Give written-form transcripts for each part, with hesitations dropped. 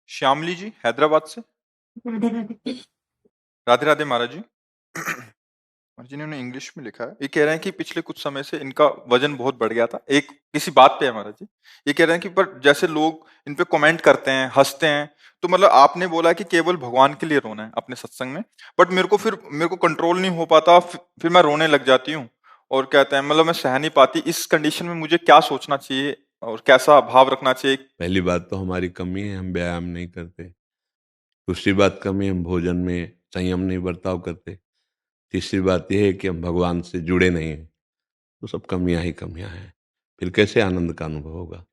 श्यामली जी हैदराबाद से। राधे राधे। राधे राधे महाराज जी। महाराज जी ने इंग्लिश में लिखा है, ये कह रहे हैं कि पिछले कुछ समय से इनका वजन बहुत बढ़ गया था। एक किसी बात पे है महाराज जी, ये कह रहे हैं कि पर जैसे लोग इन पे कमेंट करते हैं, हंसते हैं, तो मतलब आपने बोला कि केवल भगवान के लिए रोना है अपने सत्संग में, बट मेरे को कंट्रोल नहीं हो पाता, फिर मैं रोने लग जाती हूँ। और कहते हैं मतलब मैं सह नहीं पाती। इस कंडीशन में मुझे क्या सोचना चाहिए और कैसा भाव रखना चाहिए? पहली बात तो हमारी कमी है, हम व्यायाम नहीं करते। दूसरी बात कमी, हम भोजन में संयम नहीं बर्ताव करते। तीसरी बात यह है कि हम भगवान से जुड़े नहीं हैं। तो सब कमियां ही कमियां हैं, फिर कैसे आनंद का अनुभव होगा।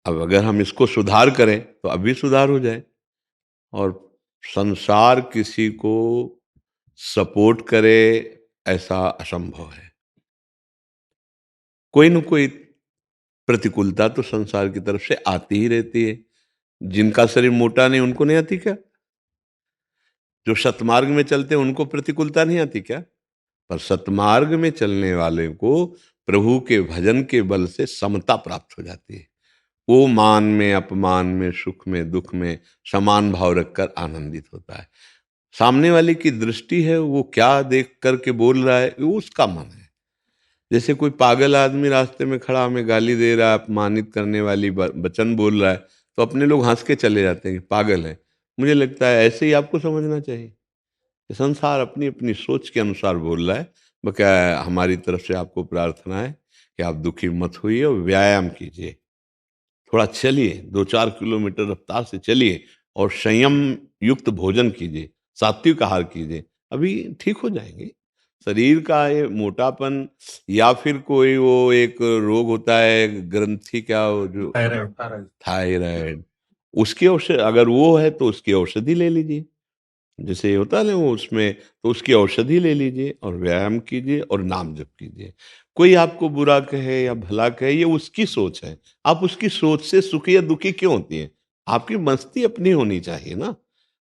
अब अगर हम इसको सुधार करें तो अभी सुधार हो जाए। और संसार किसी को सपोर्ट करे ऐसा असंभव है। कोई न कोई प्रतिकूलता तो संसार की तरफ से आती ही रहती है। जिनका शरीर मोटा नहीं उनको नहीं आती क्या? जो सतमार्ग में चलते हैं उनको प्रतिकूलता नहीं आती क्या? पर सतमार्ग में चलने वाले को प्रभु के भजन के बल से समता प्राप्त हो जाती है। वो मान में, अपमान में, सुख में, दुख में समान भाव रखकर आनंदित होता है। सामने वाले की दृष्टि है, वो क्या देख करके बोल रहा है, वो उसका मन है। जैसे कोई पागल आदमी रास्ते में खड़ा हमें गाली दे रहा है, अपमानित करने वाली वचन बोल रहा है, तो अपने लोग हंस के चले जाते हैं कि पागल है। मुझे लगता है ऐसे ही आपको समझना चाहिए कि संसार अपनी अपनी सोच के अनुसार बोल रहा है। बकाया हमारी तरफ से आपको प्रार्थना है कि आप दुखी मत होइए और व्यायाम कीजिए। थोड़ा चलिए, 2-4 किलोमीटर रफ्तार से चलिए और संयम युक्त भोजन कीजिए, सात्विक आहार कीजिए। अभी ठीक हो जाएंगे। शरीर का ये मोटापन या फिर कोई वो एक रोग होता है, ग्रंथि, क्या वो जो थायराइड, उसकी औषधि अगर वो है तो उसकी औषधि ले लीजिए। जैसे होता है ना वो उसमें, तो उसकी औषधि ले लीजिए और व्यायाम कीजिए और नाम जप कीजिए। कोई आपको बुरा कहे या भला कहे, ये उसकी सोच है। आप उसकी सोच से सुखी या दुखी क्यों होती है? आपकी मस्ती अपनी होनी चाहिए ना।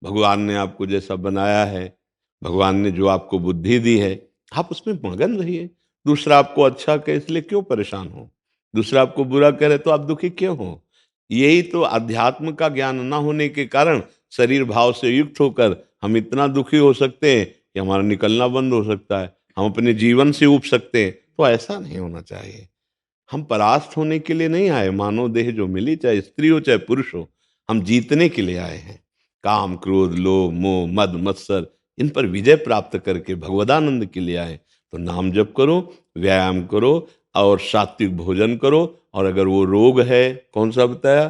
भगवान ने आपको जैसा बनाया है, भगवान ने जो आपको बुद्धि दी है, आप उसमें मगन रहिए। दूसरा आपको अच्छा कहे इसलिए क्यों परेशान हो? दूसरा आपको बुरा करे तो आप दुखी क्यों हो? यही तो अध्यात्म का ज्ञान न होने के कारण शरीर भाव से युक्त होकर हम इतना दुखी हो सकते हैं कि हमारा निकलना बंद हो सकता है, हम अपने जीवन से ऊब सकते हैं। तो ऐसा नहीं होना चाहिए। हम परास्त होने के लिए नहीं आए। मानव देह जो मिली, चाहे स्त्री हो चाहे पुरुष हो, हम जीतने के लिए आए हैं। काम, क्रोध, लोभ, मोह, मद, मत्सर, इन पर विजय प्राप्त करके भगवदानंद के लिए आए। तो नाम जप करो, व्यायाम करो और सात्विक भोजन करो। और अगर वो रोग है, कौन सा बताया,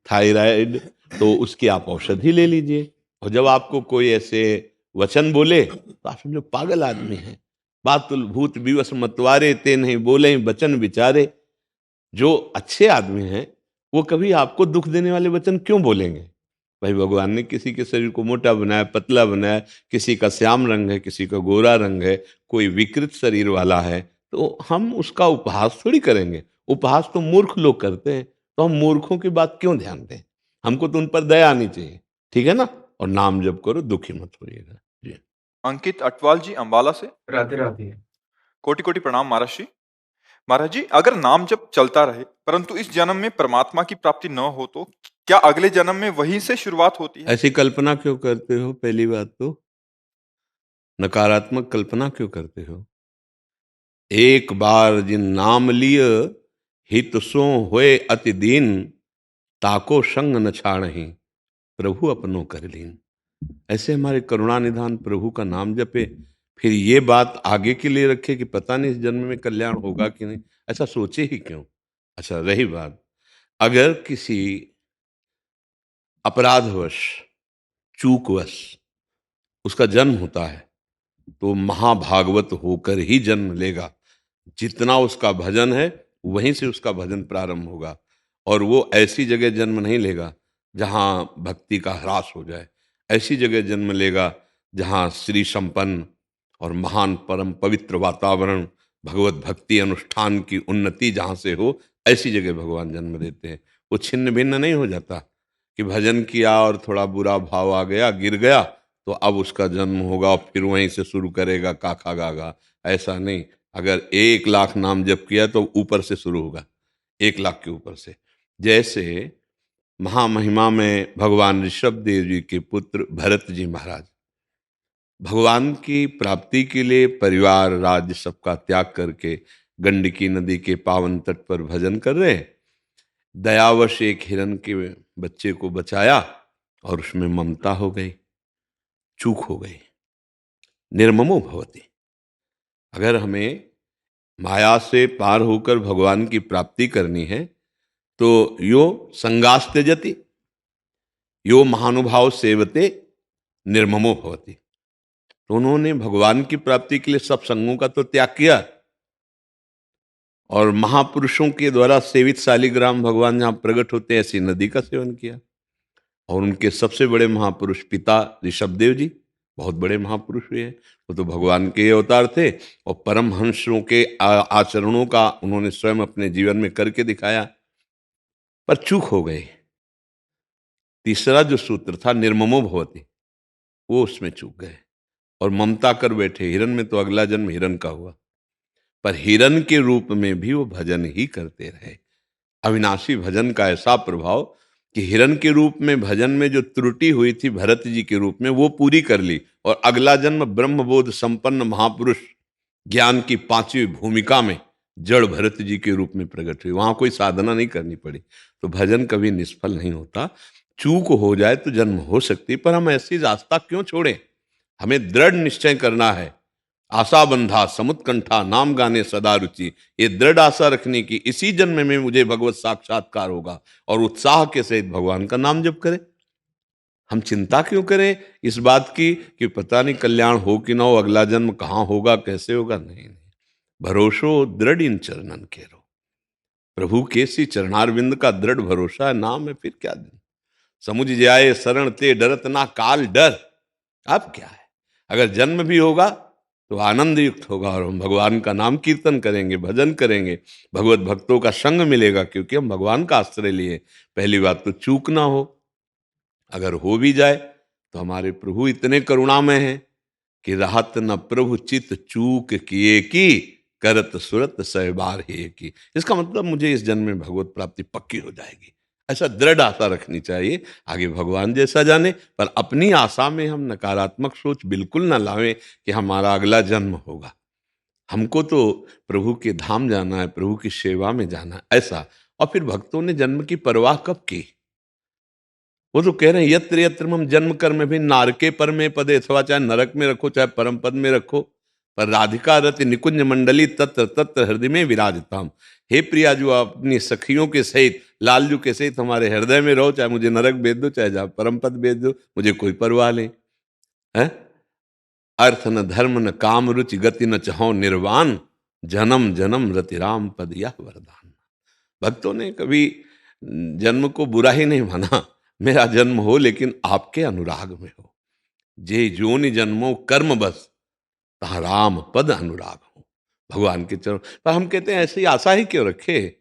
थायराइड, तो उसकी आप औषधि ले लीजिए। और जब आपको कोई ऐसे वचन बोले तो आप समझो पागल आदमी है। बातुल भूत विवश मतवारे, ते नहीं बोले वचन विचारे। जो अच्छे आदमी हैं वो कभी आपको दुख देने वाले वचन क्यों बोलेंगे? भाई भगवान ने किसी के शरीर को मोटा बनाया, पतला बनाया, किसी का श्याम रंग है, किसी का गोरा रंग है, कोई विकृत शरीर वाला है, तो हम उसका उपहास थोड़ी करेंगे। उपहास तो मूर्ख लोग करते हैं, तो हम मूर्खों की बात क्यों ध्यान दें? हमको तो उन पर दया आनी चाहिए। ठीक है ना? और नाम जप करो, दुखी मत होइएगा जी। अंकित अटवाल जी अंबाला से। राधे राधे। कोटि कोटि प्रणाम महाराज जी। महाराज जी, अगर नाम जप चलता रहे परंतु इस जन्म में परमात्मा की प्राप्ति न हो तो क्या अगले जन्म में वहीं से शुरुआत होती है? ऐसी कल्पना क्यों करते हो? पहली बात तो नकारात्मक कल्पना क्यों करते हो? एक बार जिन नाम लिय, हित सो होए अति दीन, ताको संग न छाड़हि, प्रभु अपनो कर लीन। ऐसे हमारे करुणा निधान प्रभु का नाम जपे, फिर ये बात आगे के लिए रखे कि पता नहीं इस जन्म में कल्याण होगा कि नहीं, ऐसा सोचे ही क्यों? अच्छा, रही बात, अगर किसी अपराधवश, चूकवश उसका जन्म होता है तो महाभागवत होकर ही जन्म लेगा। जितना उसका भजन है वहीं से उसका भजन प्रारंभ होगा। और वो ऐसी जगह जन्म नहीं लेगा जहाँ भक्ति का ह्रास हो जाए। ऐसी जगह जन्म लेगा जहाँ श्री संपन्न और महान परम पवित्र वातावरण, भगवत भक्ति अनुष्ठान की उन्नति जहाँ से हो, ऐसी जगह भगवान जन्म देते हैं। वो छिन्न भिन्न नहीं हो जाता कि भजन किया और थोड़ा बुरा भाव आ गया, गिर गया, तो अब उसका जन्म होगा और फिर वहीं से शुरू करेगा काखा गागा। ऐसा नहीं। अगर 1 लाख नाम जप किया तो ऊपर से शुरू होगा, 1 लाख के ऊपर से। जैसे महामहिमा में भगवान ऋषभ देव जी के पुत्र भरत जी महाराज भगवान की प्राप्ति के लिए परिवार राज्य सबका त्याग करके गंडकी नदी के पावन तट पर भजन कर रहे हैं। दयावश एक हिरण के बच्चे को बचाया और उसमें ममता हो गई, चूक हो गई। निर्ममो भवति। अगर हमें माया से पार होकर भगवान की प्राप्ति करनी है तो यो संगास त्यजति, यो महानुभाव सेवते निर्ममो भवति। तो उन्होंने भगवान की प्राप्ति के लिए सब संगों का तो त्याग किया और महापुरुषों के द्वारा सेवित शालिग्राम भगवान जहां प्रकट होते हैं ऐसी नदी का सेवन किया। और उनके सबसे बड़े महापुरुष पिता ऋषभदेव जी बहुत बड़े महापुरुष हुए हैं, वो तो भगवान के अवतार थे और परमहंसों के आचरणों का उन्होंने स्वयं अपने जीवन में करके दिखाया, पर चूक हो गए। तीसरा जो सूत्र था निर्ममो भवति, वो उसमें चूक गए और ममता कर बैठे। हिरण में तो अगला जन्म हिरण का हुआ, पर हिरण के रूप में भी वो भजन ही करते रहे। अविनाशी भजन का ऐसा प्रभाव कि हिरण के रूप में भजन में जो त्रुटि हुई थी भरत जी के रूप में वो पूरी कर ली और अगला जन्म ब्रह्मबोध संपन्न महापुरुष ज्ञान की 5वीं भूमिका में जड़ भरत जी के रूप में प्रकट हुई। वहां कोई साधना नहीं करनी पड़ी। तो भजन कभी निष्फल नहीं होता। चूक हो जाए तो जन्म हो सकती, पर हम ऐसी रास्ता क्यों छोड़ें? हमें दृढ़ निश्चय करना है। आशा बंधा समुत्कंठा नाम गाने सदा रुचि, ये दृढ़ आशा रखने की इसी जन्म में मुझे भगवत साक्षात्कार होगा और उत्साह के सहित भगवान का नाम जप करें। हम चिंता क्यों करें इस बात की कि पता नहीं कल्याण हो कि ना हो, अगला जन्म कहाँ होगा, कैसे होगा? नहीं नहीं, भरोसो दृढ़ इन चरणन केरो। प्रभु के सी चरणारविंद का दृढ़ भरोसा है, नाम है, फिर क्या दिन। समुझ जाए शरण ते डरत ना काल डर। अब क्या है, अगर जन्म भी होगा तो आनंद युक्त होगा और हम भगवान का नाम कीर्तन करेंगे, भजन करेंगे, भगवत भक्तों का संग मिलेगा, क्योंकि हम भगवान का आश्रय लिए। पहली बात तो चूक ना हो, अगर हो भी जाए तो हमारे प्रभु इतने करुणामय हैं कि राहत न प्रभु चित चूक किए की करत सुरत सहबार है की। इसका मतलब मुझे इस जन्म में भगवत प्राप्ति पक्की हो जाएगी, ऐसा दृढ़ आशा रखनी चाहिए। आगे भगवान जैसा जाने, पर अपनी आशा में हम नकारात्मक सोच बिल्कुल ना लावें कि हमारा अगला जन्म होगा। हमको तो प्रभु के धाम जाना है, प्रभु की सेवा में जाना है, ऐसा। और फिर भक्तों ने जन्म की परवाह कब की? वो तो कह रहे हैं यत्र यत्र हम जन्म कर्म भी नारके पर में पदे, अथवा चाहे नरक में रखो चाहे परम पद में रखो, पर राधिका रति निकुंज मंडली तत्र तत्र हृदय में विराजताम। हे प्रिया, जो अपनी सखियों के सहित लालजू के सहित हमारे हृदय में रहो, चाहे मुझे नरक भेज दो चाहे जहाँ परम पद भेज दो, मुझे कोई परवाह नहीं है। अर्थ न धर्म न काम रुचि गति न चाहो निर्वाण, जन्म जन्म रति राम पद यह वरदान। भक्तों ने कभी जन्म को बुरा ही नहीं माना। मेरा जन्म हो लेकिन आपके अनुराग में हो। जे जोनि जन्मो कर्म बस, तहा राम पद अनुराग हो। भगवान के चरण पर हम कहते हैं ऐसी आशा ही क्यों रखे?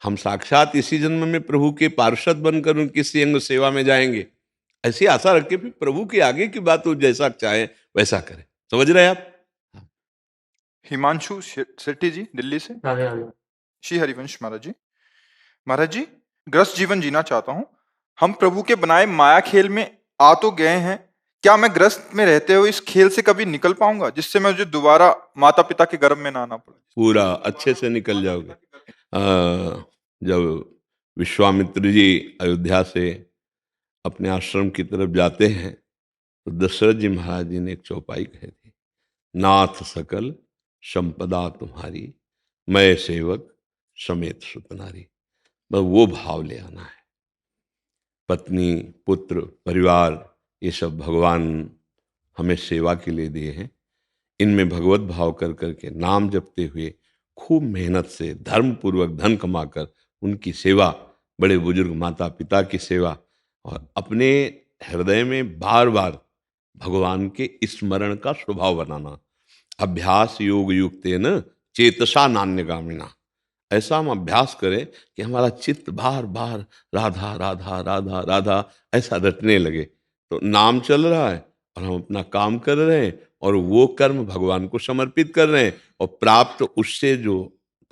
हम साक्षात इसी जन्म में प्रभु के पार्षद बनकर उनकी संग सेवा में जाएंगे। ऐसी आशा रखे, फिर प्रभु के आगे की बात हो, जैसा चाहे वैसा करें। समझ रहे हैं आप? हिमांशु शेट्टी जी दिल्ली से। श्री हरिवंश महाराज जी। महाराज जी, ग्रस्त जीवन जीना चाहता हूँ। हम प्रभु के बनाए माया खेल में आ तो गए हैं, क्या मैं ग्रस्त में रहते हुए इस खेल से कभी निकल पाऊंगा, जिससे मैं मुझे दोबारा माता पिता के गर्भ में ना आना पड़े? पूरा अच्छे से निकल जाओगे। जब विश्वामित्र जी अयोध्या से अपने आश्रम की तरफ जाते हैं तो दशरथ जी महाराज जी ने एक चौपाई कही थी, नाथ सकल संपदा तुम्हारी, मैं सेवक समेत सुतनारी। बस वो भाव ले आना है। पत्नी पुत्र परिवार ये सब भगवान हमें सेवा के लिए दिए हैं। इनमें भगवत भाव कर करके नाम जपते हुए खूब मेहनत से धर्म पूर्वक धन कमाकर उनकी सेवा, बड़े बुजुर्ग माता पिता की सेवा, और अपने हृदय में बार बार भगवान के स्मरण का स्वभाव बनाना। अभ्यास योग युक्तेन चेतसा नान्यगामिना। ऐसा हम अभ्यास करें कि हमारा चित्त बार बार राधा राधा राधा राधा ऐसा रटने लगे। तो नाम चल रहा है और हम अपना काम कर रहे हैं और वो कर्म भगवान को समर्पित कर रहे हैं, और प्राप्त उससे जो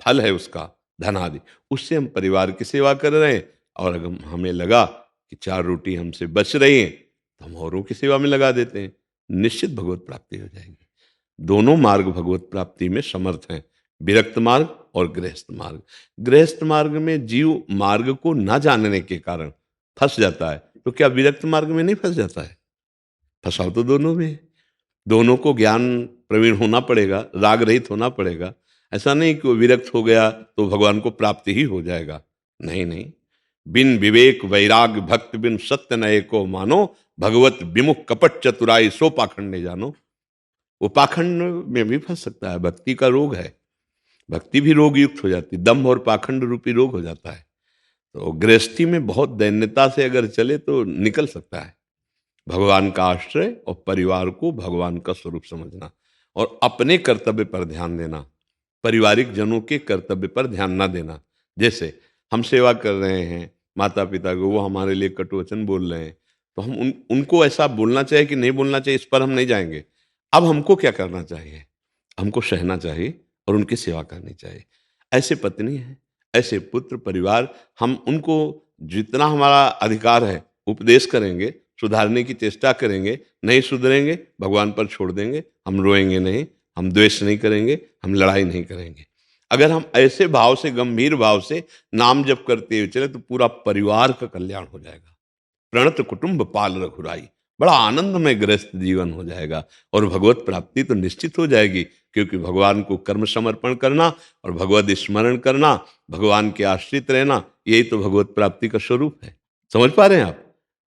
फल है उसका धन आदि, उससे हम परिवार की सेवा कर रहे हैं। और अगर हमें लगा कि 4 रोटी हमसे बच रही हैं तो हम औरों की सेवा में लगा देते हैं, निश्चित भगवत प्राप्ति हो जाएगी। दोनों मार्ग भगवत प्राप्ति में समर्थ हैं, विरक्त मार्ग और गृहस्थ मार्ग। गृहस्थ मार्ग में जीव मार्ग को न जानने के कारण फंस जाता है, तो क्या विरक्त मार्ग में नहीं फंस जाता है? फंसा तो दोनों में है। दोनों को ज्ञान प्रवीण होना पड़ेगा, राग रहित होना पड़ेगा। ऐसा नहीं कि वो विरक्त हो गया तो भगवान को प्राप्ति ही हो जाएगा। नहीं नहीं, बिन विवेक वैराग भक्त बिन सत्य नये को मानो, भगवत विमुख कपट चतुराई सो पाखंड जानो। वो पाखंड में भी फंस सकता है, भक्ति का रोग है, भक्ति भी रोग युक्त हो जाती है, दम्भ और पाखंड रूपी रोग हो जाता है। तो गृहस्थी में बहुत दैन्यता से अगर चले तो निकल सकता है। भगवान का आश्रय और परिवार को भगवान का स्वरूप समझना और अपने कर्तव्य पर ध्यान देना, पारिवारिक जनों के कर्तव्य पर ध्यान ना देना। जैसे हम सेवा कर रहे हैं माता पिता को, वो हमारे लिए कटुवचन बोल रहे हैं, तो हम उनको ऐसा बोलना चाहिए कि नहीं बोलना चाहिए, इस पर हम नहीं जाएंगे। अब हमको क्या करना चाहिए? हमको सहना चाहिए और उनकी सेवा करनी चाहिए। ऐसे पत्नी है, ऐसे पुत्र परिवार, हम उनको जितना हमारा अधिकार है उपदेश करेंगे, सुधारने की चेष्टा करेंगे। नहीं सुधरेंगे, भगवान पर छोड़ देंगे। हम रोएंगे नहीं, हम द्वेष नहीं करेंगे, हम लड़ाई नहीं करेंगे। अगर हम ऐसे भाव से, गंभीर भाव से नाम जप करते हुए चले तो पूरा परिवार का कल्याण हो जाएगा। प्रणत कुटुंब पाल रघुराई, बड़ा आनंदमय गृहस्थ जीवन हो जाएगा और भगवत प्राप्ति तो निश्चित हो जाएगी, क्योंकि भगवान को कर्म समर्पण करना और भगवत स्मरण करना, भगवान के आश्रित रहना, यही तो भगवत प्राप्ति का स्वरूप है। समझ पा रहे हैं आप?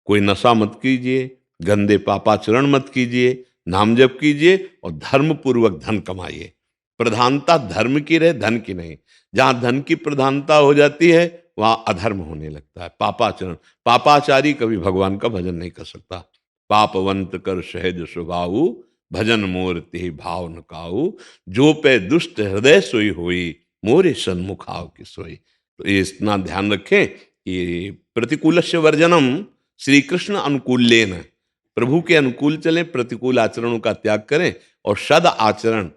कोई नशा मत कीजिए, गंदे पापाचरण मत कीजिए, नाम जप कीजिए और धर्म पूर्वक धन कमाइए। प्रधानता धर्म की रहे, धन की नहीं। जहां धन की प्रधानता हो जाती है वहां अधर्म होने लगता है, पापाचरण। पापाचारी कभी भगवान का भजन नहीं कर सकता। पापवंत कर सहज स्वभाव, भजन मोर ते भाव न काऊ, जो पे दुष्ट हृदय सोई होई, मोरे सन्मुख आव की सोई। तो ये इतना ध्यान रखें कि प्रतिकूलस्य वर्जनम श्री कृष्ण अनुकूल्येन, प्रभु के अनुकूल चलें, प्रतिकूल आचरणों का त्याग करें और सद आचरण।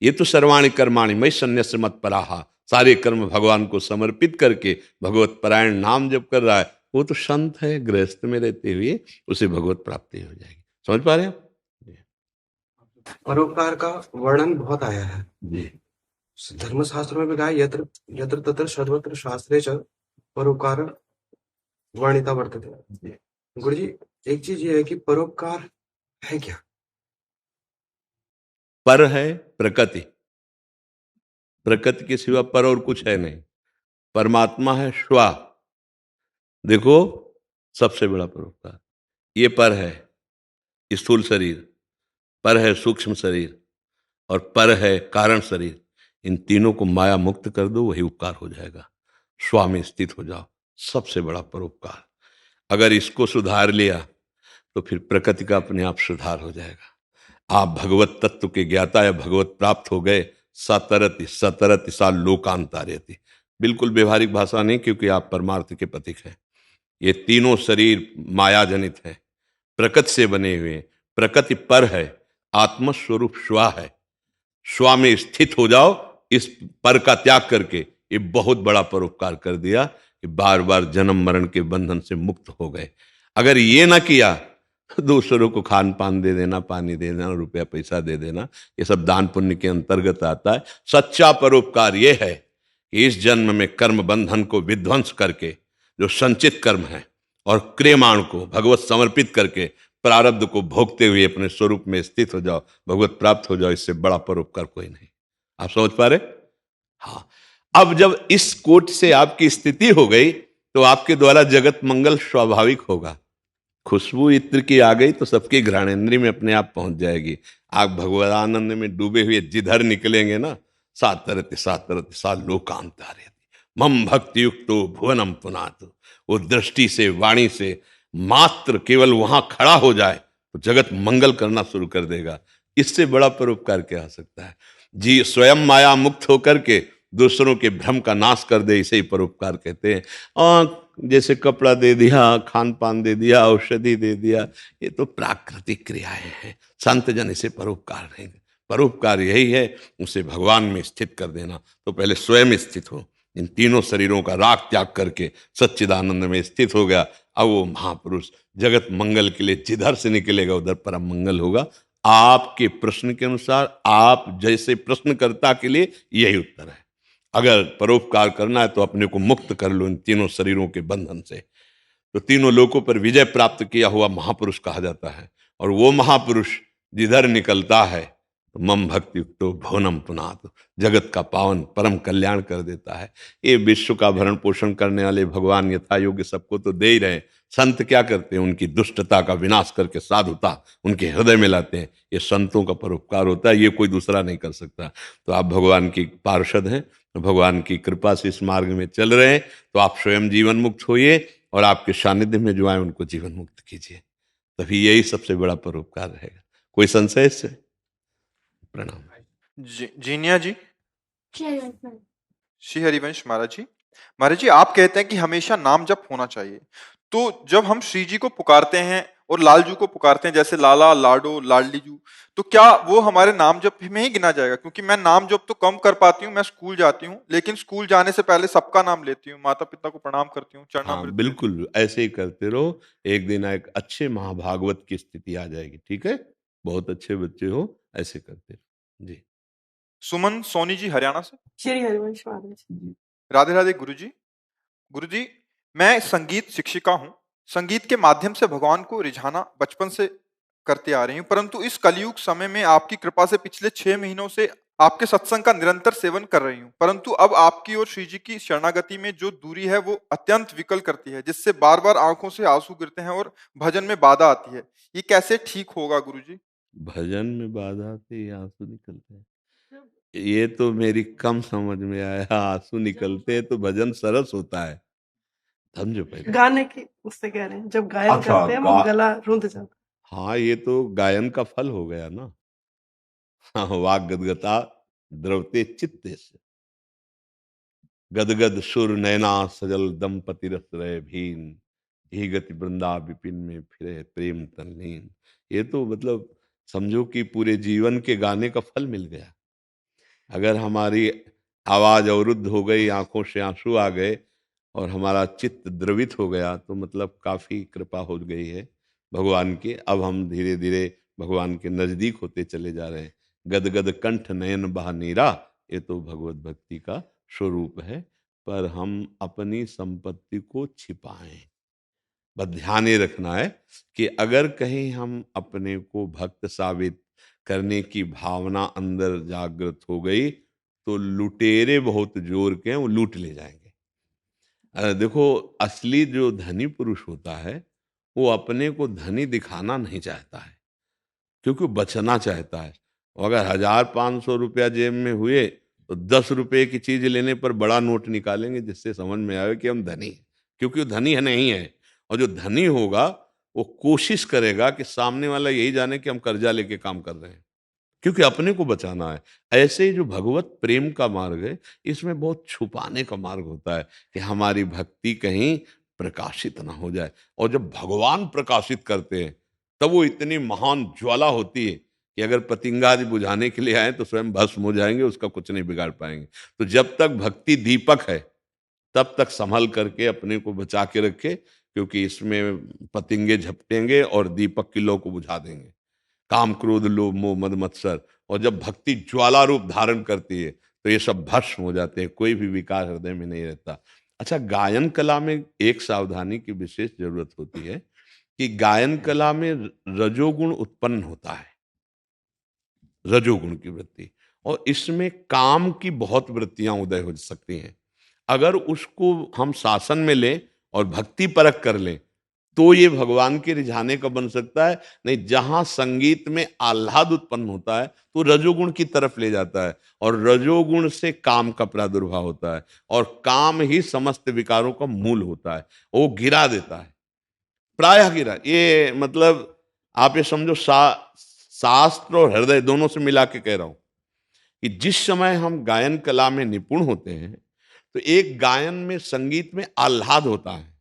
ये तो सर्वाणि कर्माणि मयि सन्न्यस्य मत्पराः, सारे कर्म भगवान को समर्पित करके भगवत परायण नाम जप कर रहा है, वो तो संत है। गृहस्थ में रहते हुए उसे भगवत प्राप्ति हो जाएगी। समझ पा रहे हैं आप? परोपकार का वर्णन बहुत आया है जी धर्मशास्त्र में भी कहा है, यत्र यत्र तत्र सर्वत्र शास्त्रे च परोपकार वर्णिता वर्तते। गुरु जी, एक चीज ये है कि परोपकार है क्या? पर है प्रकृति, प्रकृति के सिवा पर और कुछ है नहीं। परमात्मा है स्वा। देखो, सबसे बड़ा परोपकार ये पर है स्थूल शरीर, पर है सूक्ष्म शरीर और पर है कारण शरीर। इन तीनों को माया मुक्त कर दो, वही उपकार हो जाएगा। स्वा में स्थित हो जाओ, सबसे बड़ा परोपकार। अगर इसको सुधार लिया तो फिर प्रकृति का अपने आप सुधार हो जाएगा। आप भगवत तत्व के ज्ञाता या भगवत प्राप्त हो गए, सतरति सतरति सा लोकांतार्यति। बिल्कुल व्यवहारिक भाषा नहीं, क्योंकि आप परमार्थ के प्रतीक हैं। ये तीनों शरीर माया जनित है, प्रकृति से बने हुए। प्रकृति पर है, आत्मस्वरूप स्वा है। स्वा में स्थित हो जाओ, इस पर का त्याग करके। ये बहुत बड़ा परोपकार कर दिया कि बार बार जन्म मरण के बंधन से मुक्त हो गए। अगर ये ना किया तो दूसरों को खान पान दे देना, पानी दे देना, रुपया पैसा दे देना, ये सब दान पुण्य के अंतर्गत आता है। सच्चा परोपकार ये है कि इस जन्म में कर्म बंधन को विध्वंस करके, जो संचित कर्म है, और क्रियमाण को भगवत समर्पित करके प्रारब्ध को भोगते हुए अपने स्वरूप में स्थित हो जाओ, भगवत प्राप्त हो जाओ। इससे बड़ा परोपकार कोई नहीं। आप समझ पा रहे? हाँ। अब जब इस कोट से आपकी स्थिति हो गई तो आपके द्वारा जगत मंगल स्वाभाविक होगा। खुशबू इत्र की आ गई तो सबकी घ्राणेन्द्रिय में अपने आप पहुंच जाएगी। आप भगवदानंद में डूबे हुए जिधर निकलेंगे ना, सातरति सातरति सा लोकांतार्यति मम भक्ति युक्तो भुवनम पुनातु। वो दृष्टि से, वाणी से मात्र केवल वहां खड़ा हो जाए तो जगत मंगल करना शुरू कर देगा। इससे बड़ा परोपकार क्या हो सकता है? जी स्वयं माया मुक्त होकर के दूसरों के भ्रम का नाश कर दे, इसे ही परोपकार कहते हैं। और जैसे कपड़ा दे दिया, खान पान दे दिया, औषधि दे दिया, ये तो प्राकृतिक क्रियाएं हैं। संत जन इसे परोपकार नहीं। परोपकार यही है, उसे भगवान में स्थित कर देना। तो पहले स्वयं स्थित हो, इन तीनों शरीरों का राग त्याग करके सच्चिदानंद में स्थित हो गया। अब वो महापुरुष जगत मंगल के लिए जिधर से निकलेगा उधर परम मंगल होगा। आपके प्रश्न के अनुसार, आप जैसे प्रश्नकर्ता के लिए यही उत्तर है। अगर परोपकार करना है तो अपने को मुक्त कर लो इन तीनों शरीरों के बंधन से। तो तीनों लोकों पर विजय प्राप्त किया हुआ महापुरुष कहा जाता है। और वो महापुरुष जिधर निकलता है तो मम भक्ति युक्तो भुवनम पुनात, जगत का पावन परम कल्याण कर देता है। ये विश्व का भरण पोषण करने वाले भगवान यथा योग्य सबको तो दे ही रहे हैं। संत क्या करते हैं? उनकी दुष्टता का विनाश करके साधुता उनके हृदय में लाते हैं। ये संतों का परोपकार होता है, ये कोई दूसरा नहीं कर सकता। तो आप भगवान की पार्षद हैं, तो भगवान की कृपा से इस मार्ग में चल रहे हैं, तो आप स्वयं जीवन मुक्त होइए और आपके सानिध्य में जो आए उनको जीवन मुक्त कीजिए। तभी यही सबसे बड़ा परोपकार रहेगा। कोई संशय इससे? प्रणाम। जीनिया जी, जय हनुमान। श्री हरिवंश महाराज जी। महाराज जी, आप कहते हैं कि हमेशा नाम जप होना चाहिए। तो जब हम श्री जी को पुकारते हैं और लालजू को पुकारते हैं, जैसे लाला, लाडो, लाडली जू, तो क्या वो हमारे नाम जप में ही गिना जाएगा? क्योंकि मैं नाम जप तो कम कर पाती हूँ, मैं स्कूल जाती हूँ, लेकिन स्कूल जाने से पहले सबका नाम लेती हूँ, माता पिता को प्रणाम करती हूँ, हाँ, चरणामृत लेती हूँ। बिल्कुल ऐसे ही करते रहो। एक दिन एक अच्छे महाभागवत की स्थिति आ जाएगी। ठीक है, बहुत अच्छे बच्चे हो, ऐसे करते रहो जी। सुमन सोनी जी, हरियाणा से। श्री हरिवंश महाराज। राधे राधे गुरुजी। गुरुजी, मैं संगीत शिक्षिका हूँ। संगीत के माध्यम से भगवान को रिझाना बचपन से करते आ रही हूँ, परंतु इस कलयुग समय में आपकी कृपा से पिछले 6 महीनों से आपके सत्संग का निरंतर सेवन कर रही हूँ, परंतु अब आपकी और श्री जी की शरणागति में जो दूरी है वो अत्यंत विकल करती है, जिससे बार बार आंखों से आंसू गिरते हैं और भजन में बाधा आती है। ये कैसे ठीक होगा गुरुजी? भजन में बाधा से आंसू निकलते हैं, ये तो मेरी कम समझ में आया। आंसू निकलते हैं तो भजन सरस होता है, समझो पहले। गाने की उससे कह रहे हैं, जब गायन अच्छा, करते हैं वो गला रुंध जाता हाँ, ये तो गायन का फल हो गया ना। हाँ, वाक गदगता द्रवते चित्ते से, गदगद सुर नैना सजल दंपति रस रहे भीन, ही गति वृंदा विपिन में फिरे प्रेम तल्लीन। ये तो मतलब समझो कि पूरे जीवन के गाने का फल मिल गया। अगर हमारी आवाज अवरुद्ध हो गई, आंखों से आंसू आ गए और हमारा चित्त द्रवित हो गया, तो मतलब काफी कृपा हो गई है भगवान की। अब हम धीरे धीरे भगवान के नजदीक होते चले जा रहे हैं। गदगद कंठ नयन बहा नीरा, ये तो भगवत भक्ति का स्वरूप है। पर हम अपनी संपत्ति को छिपाएं। बस ध्यान ये रखना है कि अगर कहीं हम अपने को भक्त साबित करने की भावना अंदर जागृत हो गई, तो लुटेरे बहुत जोर के हैं, वो लूट ले जाएंगे। देखो, असली जो धनी पुरुष होता है वो अपने को धनी दिखाना नहीं चाहता है, क्योंकि वो बचना चाहता है। और अगर 1,000-500 रुपया जेब में हुए तो 10 रुपए की चीज लेने पर बड़ा नोट निकालेंगे, जिससे समझ में आए कि हम धनी हैं, क्योंकि वो धनी है नहीं है। और जो धनी होगा वो कोशिश करेगा कि सामने वाला यही जाने कि हम कर्जा लेके काम कर रहे हैं, क्योंकि अपने को बचाना है। ऐसे ही जो भगवत प्रेम का मार्ग है, इसमें बहुत छुपाने का मार्ग होता है कि हमारी भक्ति कहीं प्रकाशित ना हो जाए। और जब भगवान प्रकाशित करते हैं तब वो इतनी महान ज्वाला होती है कि अगर पतिंगादि बुझाने के लिए आए तो स्वयं भस्म हो जाएंगे, उसका कुछ नहीं बिगाड़ पाएंगे। तो जब तक भक्ति दीपक है तब तक संभल करके अपने को बचा के रखे, क्योंकि इसमें पतिंगे झपटेंगे और दीपक की लौ को बुझा देंगे। काम क्रोध लोभ मोह मद मत्सर। और जब भक्ति ज्वाला रूप धारण करती है तो ये सब भस्म हो जाते हैं, कोई भी विकार हृदय में नहीं रहता। अच्छा, गायन कला में एक सावधानी की विशेष जरूरत होती है कि गायन कला में रजोगुण उत्पन्न होता है, रजोगुण की वृत्ति, और इसमें काम की बहुत वृत्तियां उदय हो सकती हैं। अगर उसको हम शासन में लें और भक्ति परक कर लें तो ये भगवान के रिझाने का बन सकता है। नहीं, जहां संगीत में आह्लाद उत्पन्न होता है तो रजोगुण की तरफ ले जाता है, और रजोगुण से काम का प्रादुर्भाव होता है, और काम ही समस्त विकारों का मूल होता है। वो गिरा देता है, प्रायः गिरा। ये मतलब आप ये समझो, शास्त्र और हृदय दोनों से मिला के कह रहा हूं कि जिस समय हम गायन कला में निपुण होते हैं तो एक गायन में संगीत में आह्लाद होता है।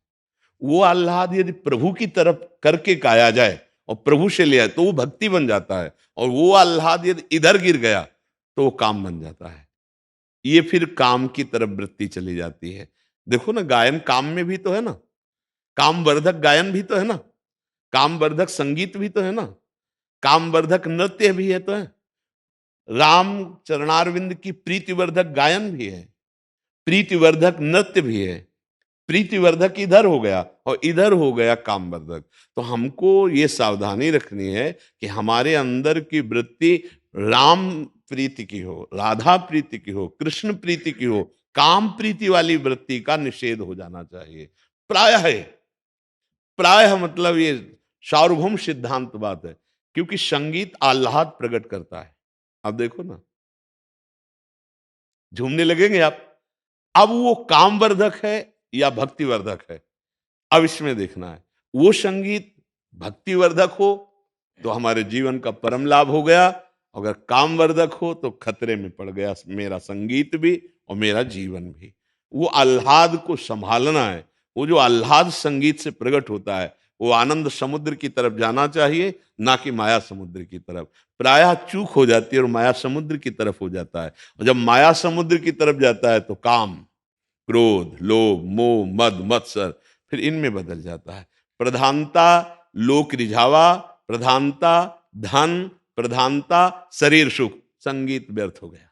वो आह्लाद यदि प्रभु की तरफ करके गाया जाए और प्रभु से लिया तो वो भक्ति बन जाता है, और वो आह्लाद यदि इधर गिर गया तो वो काम बन जाता है। ये फिर काम की तरफ वृत्ति चली जाती है। देखो ना, गायन काम में भी तो है ना, कामवर्धक गायन भी तो है ना, कामवर्धक संगीत भी तो है ना, कामवर्धक नृत्य भी है तो है, राम चरणारविंद की प्रीतिवर्धक गायन भी है, प्रीतिवर्धक नृत्य भी है। प्रीतिवर्धक इधर हो गया और इधर हो गया कामवर्धक। तो हमको ये सावधानी रखनी है कि हमारे अंदर की वृत्ति राम प्रीति की हो, राधा प्रीति की हो, कृष्ण प्रीति की हो। काम प्रीति वाली वृत्ति का निषेध हो जाना चाहिए। प्रायः मतलब ये सार्वभौम सिद्धांत बात है, क्योंकि संगीत आह्लाद प्रकट करता है। अब देखो ना, झूमने लगेंगे आप। अब वो कामवर्धक है या भक्तिवर्धक है, अब इसमें देखना है। वो संगीत भक्तिवर्धक हो तो हमारे जीवन का परम लाभ हो गया, अगर कामवर्धक हो तो खतरे में पड़ गया मेरा संगीत भी और मेरा जीवन भी। वो आह्लाद को संभालना है। वो जो आह्लाद संगीत से प्रकट होता है, वो आनंद समुद्र की तरफ जाना चाहिए, ना कि माया समुद्र की तरफ। प्रायः चूक हो जाती है और माया समुद्र की तरफ हो जाता है। और जब माया समुद्र की तरफ जाता है तो काम, क्रोध, लोभ, मोह, मद, मत्सर फिर इनमें बदल जाता है। प्रधानता लोक रिझावा, प्रधानता धन, प्रधानता शरीर सुख, संगीत व्यर्थ हो गया।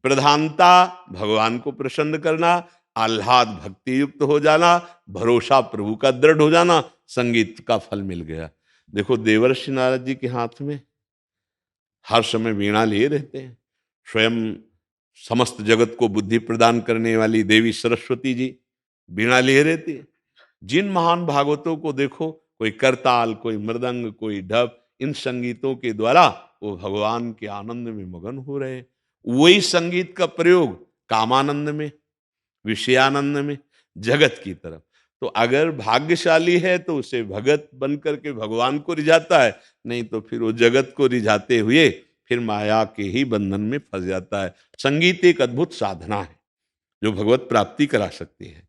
प्रधानता भगवान को प्रसन्न करना, आह्लाद भक्ति युक्त हो जाना, भरोसा प्रभु का दृढ़ हो जाना, संगीत का फल मिल गया। देखो देवर्षि नारद जी के हाथ में हर समय वीणा लिए रहते हैं। स्वयं समस्त जगत को बुद्धि प्रदान करने वाली देवी सरस्वती जी वीणा लिए रहती है। जिन महान भागवतों को देखो, कोई करताल, कोई मृदंग, कोई ढप, इन संगीतों के द्वारा वो भगवान के आनंद में मगन हो रहे हैं। वही संगीत का प्रयोग कामानंद में, विषयानंद में, जगत की तरफ। तो अगर भाग्यशाली है तो उसे भगत बन करके भगवान को रिझाता है, नहीं तो फिर वो जगत को रिझाते हुए फिर माया के ही बंधन में फंस जाता है। संगीत एक अद्भुत साधना है जो भगवत प्राप्ति करा सकती है।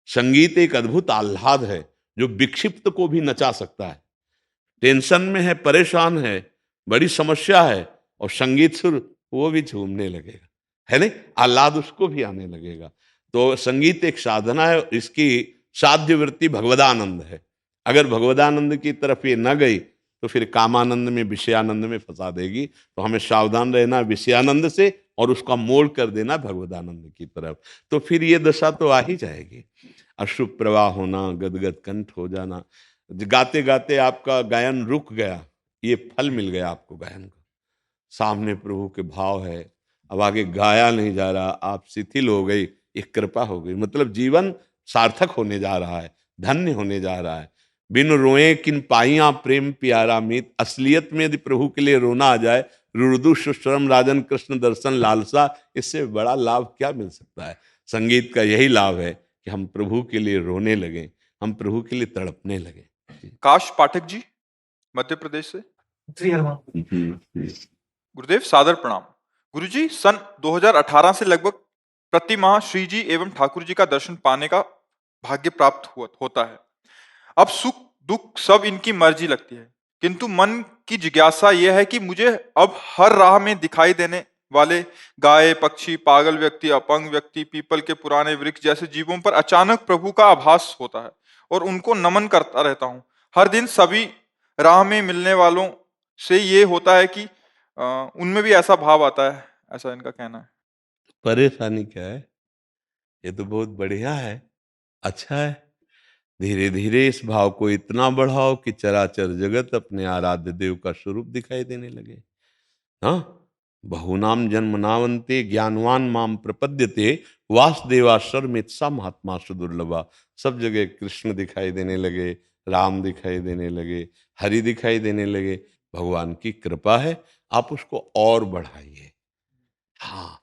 संगीत एक अद्भुत आह्लाद है जो विक्षिप्त को भी नचा सकता है। टेंशन में है, परेशान है, बड़ी समस्या है, और संगीत सुर, वो भी झूमने लगेगा, है नहीं, आह्लाद उसको भी आने लगेगा। तो संगीत एक साधना है, इसकी साध्य वृत्ति भगवदानंद है। अगर भगवदानंद की तरफ ये न गई तो फिर कामानंद में, विषयानंद में फंसा देगी। तो हमें सावधान रहना विषयानंद से और उसका मोड़ कर देना भगवदानंद की तरफ। तो फिर ये दशा तो आ ही जाएगी। अश्रु प्रवाह होना, गदगद कंठ हो जाना, गाते गाते आपका गायन रुक गया, ये फल मिल गया आपको गायन का। सामने प्रभु के भाव है, अब आगे गाया नहीं जा रहा, आप शिथिल हो गई, एक कृपा हो गई, मतलब जीवन सार्थक होने जा रहा है, धन्य होने जा रहा है। बिन रोए किन पाइया प्रेम प्यारा मीत, असलियत में यदि प्रभु के लिए रोना आ जाए, रुदु सुश्रम राजन कृष्ण दर्शन लालसा, इससे बड़ा लाभ क्या मिल सकता है। संगीत का यही लाभ है कि हम प्रभु के लिए रोने लगे, हम प्रभु के लिए तड़पने लगे। काश पाठक जी, मध्य प्रदेश से। श्री हनुमान गुरुदेव सादर प्रणाम। गुरुजी, सन 2018 से लगभग प्रति माह श्री जी एवं ठाकुर जी का दर्शन पाने का भाग्य प्राप्त होता है। अब सुख दुख सब इनकी मर्जी लगती है, किंतु मन की जिज्ञासा यह है कि मुझे अब हर राह में दिखाई देने वाले गाय, पक्षी, पागल व्यक्ति, अपंग व्यक्ति, पीपल के पुराने वृक्ष जैसे जीवों पर अचानक प्रभु का आभास होता है और उनको नमन करता रहता हूँ। हर दिन सभी राह में मिलने वालों से ये होता है कि उनमें भी ऐसा भाव आता है, ऐसा इनका कहना है। परेशानी क्या है? ये तो बहुत बढ़िया है, अच्छा है। धीरे धीरे इस भाव को इतना बढ़ाओ कि चराचर जगत अपने आराध्य देव का स्वरूप दिखाई देने लगे। हाँ, बहुनाम जन्म नावंते ज्ञानवान माम प्रपद्यते वासुदेवाश्वर मित्सा महात्मा सुदुर्लभा। सब जगह कृष्ण दिखाई देने लगे, राम दिखाई देने लगे, हरि दिखाई देने लगे। भगवान की कृपा है, आप उसको और बढ़ाइए। हाँ,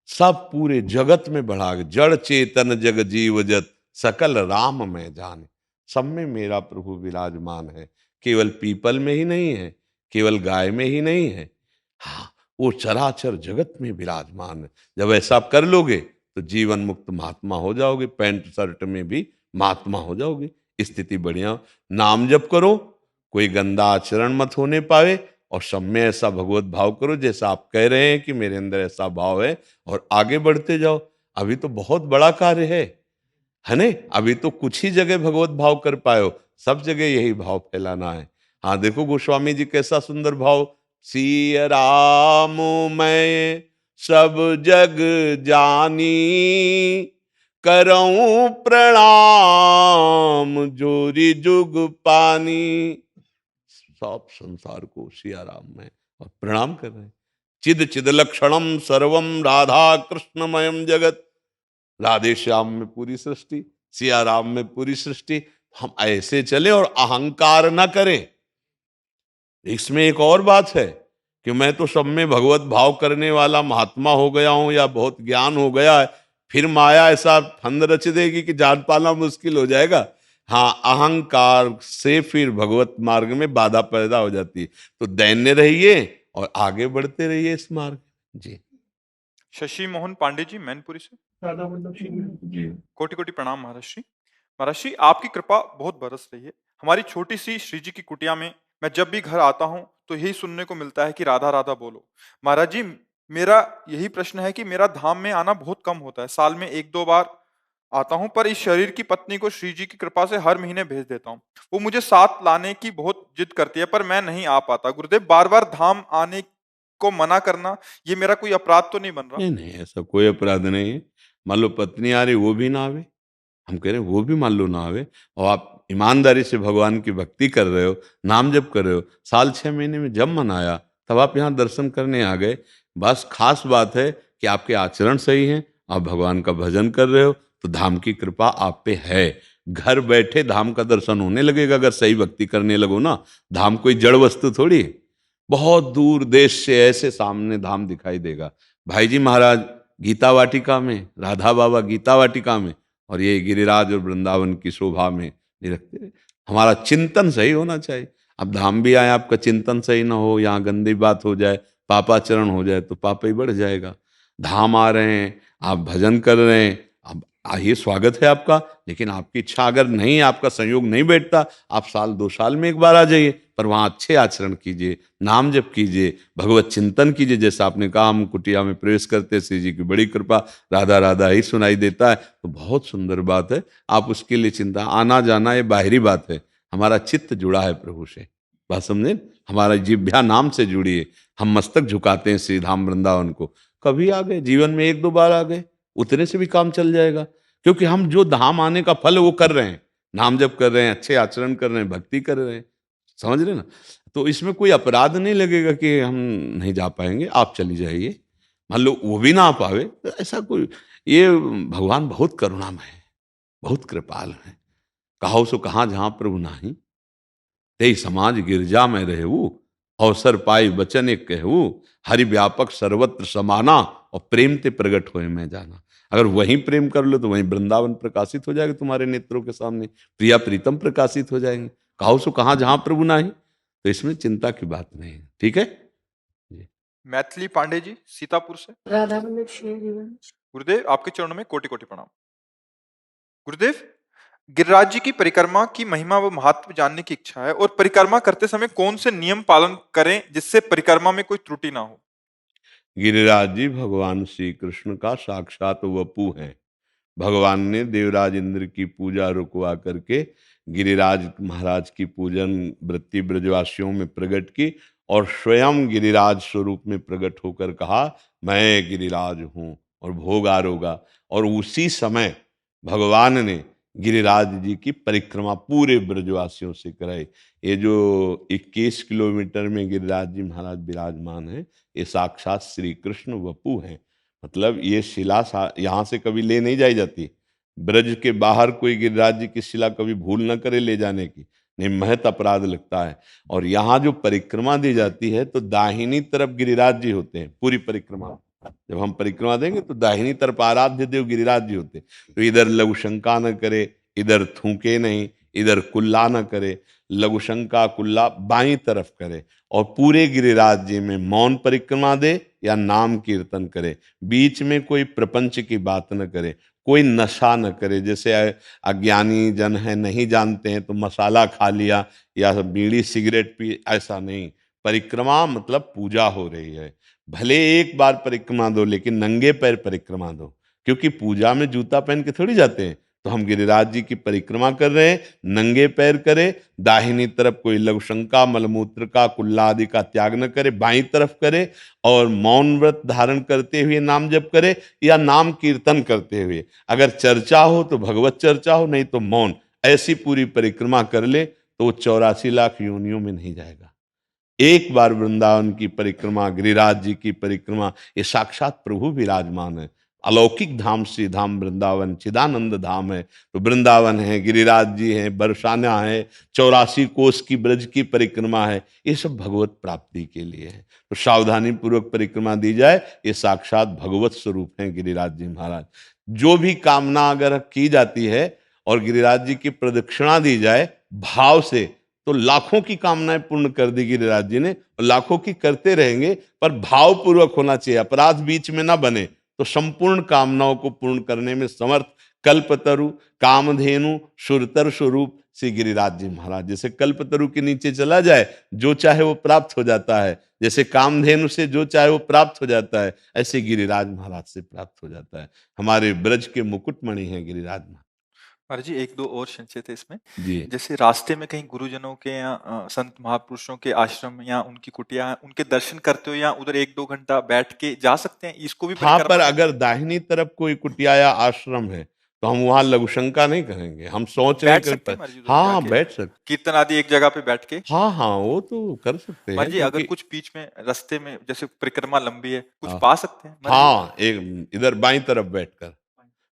सब पूरे जगत में बढ़ा, जड़ चेतन जग जीव जत सकल राम में जाने, सब में मेरा प्रभु विराजमान है। केवल पीपल में ही नहीं है, केवल गाय में ही नहीं है, हाँ, वो चराचर जगत में विराजमान है। जब ऐसा आप कर लोगे तो जीवन मुक्त महात्मा हो जाओगे, पैंट शर्ट में भी महात्मा हो जाओगे। स्थिति बढ़िया। नाम जप करो, कोई गंदा आचरण मत होने पावे, और सब में ऐसा भगवत भाव करो जैसा आप कह रहे हैं कि मेरे अंदर ऐसा भाव है, और आगे बढ़ते जाओ। अभी तो बहुत बड़ा कार्य है ने? अभी तो कुछ ही जगह भगवत भाव कर पाए हो, सब जगह यही भाव फैलाना है। हाँ देखो गोस्वामी जी कैसा सुंदर भाव, सिय राम मैं सब जग जानी, करऊं प्रणाम जोरी जुग पानी। सब संसार को सिया राम में और प्रणाम कर रहे हैं। चिद चिद लक्षणम सर्वम राधा कृष्णमयम जगत। राधे श्याम में पूरी सृष्टि, सिया राम में पूरी सृष्टि। हम ऐसे चले और अहंकार न करें। इसमें एक और बात है कि मैं तो सब में भगवत भाव करने वाला महात्मा हो गया हूं या बहुत ज्ञान हो गया है, फिर माया ऐसा फंद रच देगी कि जान पाना मुश्किल हो जाएगा। हाँ, अहंकार से फिर भगवत मार्ग में बाधा पैदा हो जाती है। तो दैन्य रहिए और आगे बढ़ते रहिए इस मार्ग। जी शशि मोहन पांडे जी मैनपुरी से। कोटि कोटि प्रणाम महाराज श्री। महाराज श्री, आपकी कृपा बहुत बरस रही है। हमारी छोटी सी श्री जी की कुटिया में मैं जब भी घर आता हूँ तो यही सुनने को मिलता है कि राधा राधा बोलो। महाराज जी, मेरा यही प्रश्न है कि मेरा धाम में आना बहुत कम होता है, साल में 1-2 बार आता हूँ, पर इस शरीर की पत्नी को श्री जी की कृपा से हर महीने भेज देता हूँ। वो मुझे साथ लाने की बहुत जिद करती है, पर मैं नहीं आ पाता। गुरुदेव, बार बार धाम आने को मना करना ये मेरा कोई अपराध तो नहीं बन रहा? नहीं नहीं, ऐसा कोई अपराध नहीं है। मान लो पत्नी आ रही, वो भी ना आवे, हम कह रहे हैं वो भी मान लो ना आवे, और आप ईमानदारी से भगवान की भक्ति कर रहे हो, नाम जप कर रहे हो, साल 6 महीने में जब मन आया तब आप यहाँ दर्शन करने आ गए। बस खास बात है कि आपके आचरण सही हैं, आप भगवान का भजन कर रहे हो, तो धाम की कृपा आप पे है। घर बैठे धाम का दर्शन होने लगेगा अगर सही भक्ति करने लगो ना। धाम कोई जड़ वस्तु थोड़ी है, बहुत दूर देश से ऐसे सामने धाम दिखाई देगा। भाई जी महाराज गीता वाटिका में, राधा बाबा गीता वाटिका में, और ये गिरिराज और वृंदावन की शोभा में नहीं रखते। हमारा चिंतन सही होना चाहिए। अब धाम भी आए, आपका चिंतन सही ना हो, यहाँ गंदी बात हो जाए, पापाचरण हो जाए तो पाप ही बढ़ जाएगा। धाम आ रहे हैं, आप भजन कर रहे हैं, अब आइए, स्वागत है आपका। लेकिन आपकी इच्छा अगर नहीं, आपका संयोग नहीं बैठता, आप साल 2 साल में एक बार आ जाइए, पर वहाँ अच्छे आचरण कीजिए, नाम जप कीजिए, भगवत चिंतन कीजिए। जैसा आपने कहा, हम कुटिया में प्रवेश करते, श्री जी की बड़ी कृपा, राधा राधा ही सुनाई देता है, तो बहुत सुंदर बात है। आप उसके लिए चिंता, आना जाना ये बाहरी बात है, हमारा चित्त जुड़ा है प्रभु से। बात समझे? हमारा जिह्वा नाम से जुड़ी है। हम मस्तक झुकाते हैं श्री धाम वृंदावन को। कभी आ गए, जीवन में 1-2 बार आ गए, उतने से भी काम चल जाएगा। क्योंकि हम जो धाम आने का फल वो कर रहे हैं, नाम जप कर रहे हैं, अच्छे आचरण कर रहे हैं, भक्ति कर रहे हैं, समझ रहे ना? तो इसमें कोई अपराध नहीं लगेगा कि हम नहीं जा पाएंगे, आप चली जाइए। मान लो वो भी ना आ पावे तो ऐसा कोई, ये भगवान बहुत करुणामय है, बहुत कृपाल है। कहो सो कहाँ जहाँ प्रभु नाही, ते समाज गिरजा में रहू, अवसर पाई वचन एक कहू, हरि व्यापक सर्वत्र समाना, और प्रेम ते प्रगट होए मैं जाना। अगर वहीं प्रेम कर लो तो वहीं वृंदावन प्रकाशित हो जाएगा तुम्हारे नेत्रों के सामने, प्रिया प्रीतम प्रकाशित हो जाएंगे। कहो सो कहाँ जहाँ प्रभु नाही, तो इसमें चिंता की बात नहीं है। ठीक है जी। मैथिली पांडे जी सीतापुर से। राधा वल्लभ श्री जीवन। गुरुदेव, आपके चरणों में कोटि कोटि प्रणाम। गुरुदेव, गिरिराज जी की परिक्रमा की महिमा व महत्व जानने की इच्छा है, और परिक्रमा करते समय कौन से नियम पालन करें जिससे परिक्रमा में कोई त्रुटि ना हो? गिरिराज जी भगवान श्री कृष्ण का साक्षात वपु हैं। भगवान ने देवराज इंद्र की पूजा रुकवा करके गिरिराज महाराज की पूजन वृत्ति ब्रजवासियों में प्रकट की, और स्वयं गिरिराज स्वरूप में प्रकट होकर कहा, मैं गिरिराज हूँ, और भोग आरोगा। और उसी समय भगवान ने गिरिराज जी की परिक्रमा पूरे ब्रजवासियों से कराई। ये जो 21 किलोमीटर में गिरिराज जी महाराज विराजमान है, ये साक्षात श्री कृष्ण वपु हैं। मतलब ये शिला यहाँ से कभी ले नहीं जाई जाती। ब्रज के बाहर कोई गिरिराज जी की शिला कभी भूल न करे ले जाने की, नहीं महत अपराध लगता है। और यहाँ जो परिक्रमा दी जाती है तो दाहिनी तरफ गिरिराज जी होते हैं पूरी परिक्रमा। जब हम परिक्रमा देंगे तो दाहिनी तरफ आराध्य देव गिरिराज जी होते हैं। तो इधर लघु शंका न करे, इधर थूके नहीं, इधर कुल्ला न करे, लघु शंका कुल्ला बाई तरफ करे, और पूरे गिरिराज जी में मौन परिक्रमा दे या नाम कीर्तन करे। बीच में कोई प्रपंच की बात न करे, कोई नशा न करे। जैसे अज्ञानी जन है, नहीं जानते हैं तो मसाला खा लिया या बीड़ी सिगरेट पी, ऐसा नहीं। परिक्रमा मतलब पूजा हो रही है। भले एक बार परिक्रमा दो, लेकिन नंगे पैर परिक्रमा दो, क्योंकि पूजा में जूता पहन के थोड़ी जाते हैं। तो हम गिरिराज जी की परिक्रमा कर रहे हैं, नंगे पैर करें। दाहिनी तरफ कोई लघुशंका, मलमूत्र का, कुल्ला आदि का त्याग न करे, बाईं तरफ करे और मौन व्रत धारण करते हुए नाम जप करे या नाम कीर्तन करते हुए। अगर चर्चा हो तो भगवत चर्चा हो, नहीं तो मौन। ऐसी पूरी परिक्रमा कर ले तो वो 84 लाख योनियों में नहीं जाएगा। एक बार वृंदावन की परिक्रमा, गिरिराज जी की परिक्रमा, ये साक्षात प्रभु विराजमान है। अलौकिक धाम श्री धाम वृंदावन चिदानंद धाम है। तो वृंदावन है, गिरिराज जी हैं, बरसाना है, 84 कोस की ब्रज की परिक्रमा है, ये सब भगवत प्राप्ति के लिए है। तो सावधानी पूर्वक परिक्रमा दी जाए, ये साक्षात भगवत स्वरूप हैं गिरिराज जी महाराज। जो भी कामना अगर की जाती है और गिरिराज जी की प्रदक्षिणा दी जाए भाव से, तो लाखों की कामनाएं पूर्ण कर दी गिरिराज जी ने, और लाखों की करते रहेंगे, पर भाव पूर्वक होना चाहिए, अपराध बीच में ना बने। तो संपूर्ण कामनाओं को पूर्ण करने में समर्थ कल्पतरु, कामधेनु, सुरतर स्वरूप श्री गिरिराज जी महाराज। जैसे कल्पतरु के नीचे चला जाए, जो चाहे वो प्राप्त हो जाता है, जैसे कामधेनु से जो चाहे वो प्राप्त हो जाता है, ऐसे गिरिराज महाराज से प्राप्त हो जाता है। हमारे ब्रज के मुकुटमणि हैं गिरिराज महाराज। महाराज जी एक दो और संशय थे इसमें। जी जैसे रास्ते में कहीं गुरुजनों के या संत महापुरुषों के आश्रम या उनकी कुटिया, उनके दर्शन करते हो या उधर 1-2 घंटा बैठ के जा सकते हैं, इसको भी हाँ, परिक्रमा पर है? अगर दाहिनी तरफ कोई कुटिया या आश्रम है तो हम वहां लघुशंका नहीं करेंगे। हम सोच रहे हैं बैठ कि सकते हैं महाराज जी उधर हाँ जाके? बैठ सकते, कीर्तन आदि एक जगह पे बैठ के? हाँ हाँ वो तो कर सकते महाराज हैं, जी अगर क्योंकि कुछ बीच में रास्ते में जैसे परिक्रमा लंबी है, कुछ हाँ पा सकते हैं महाराज जी? हाँ, एक इधर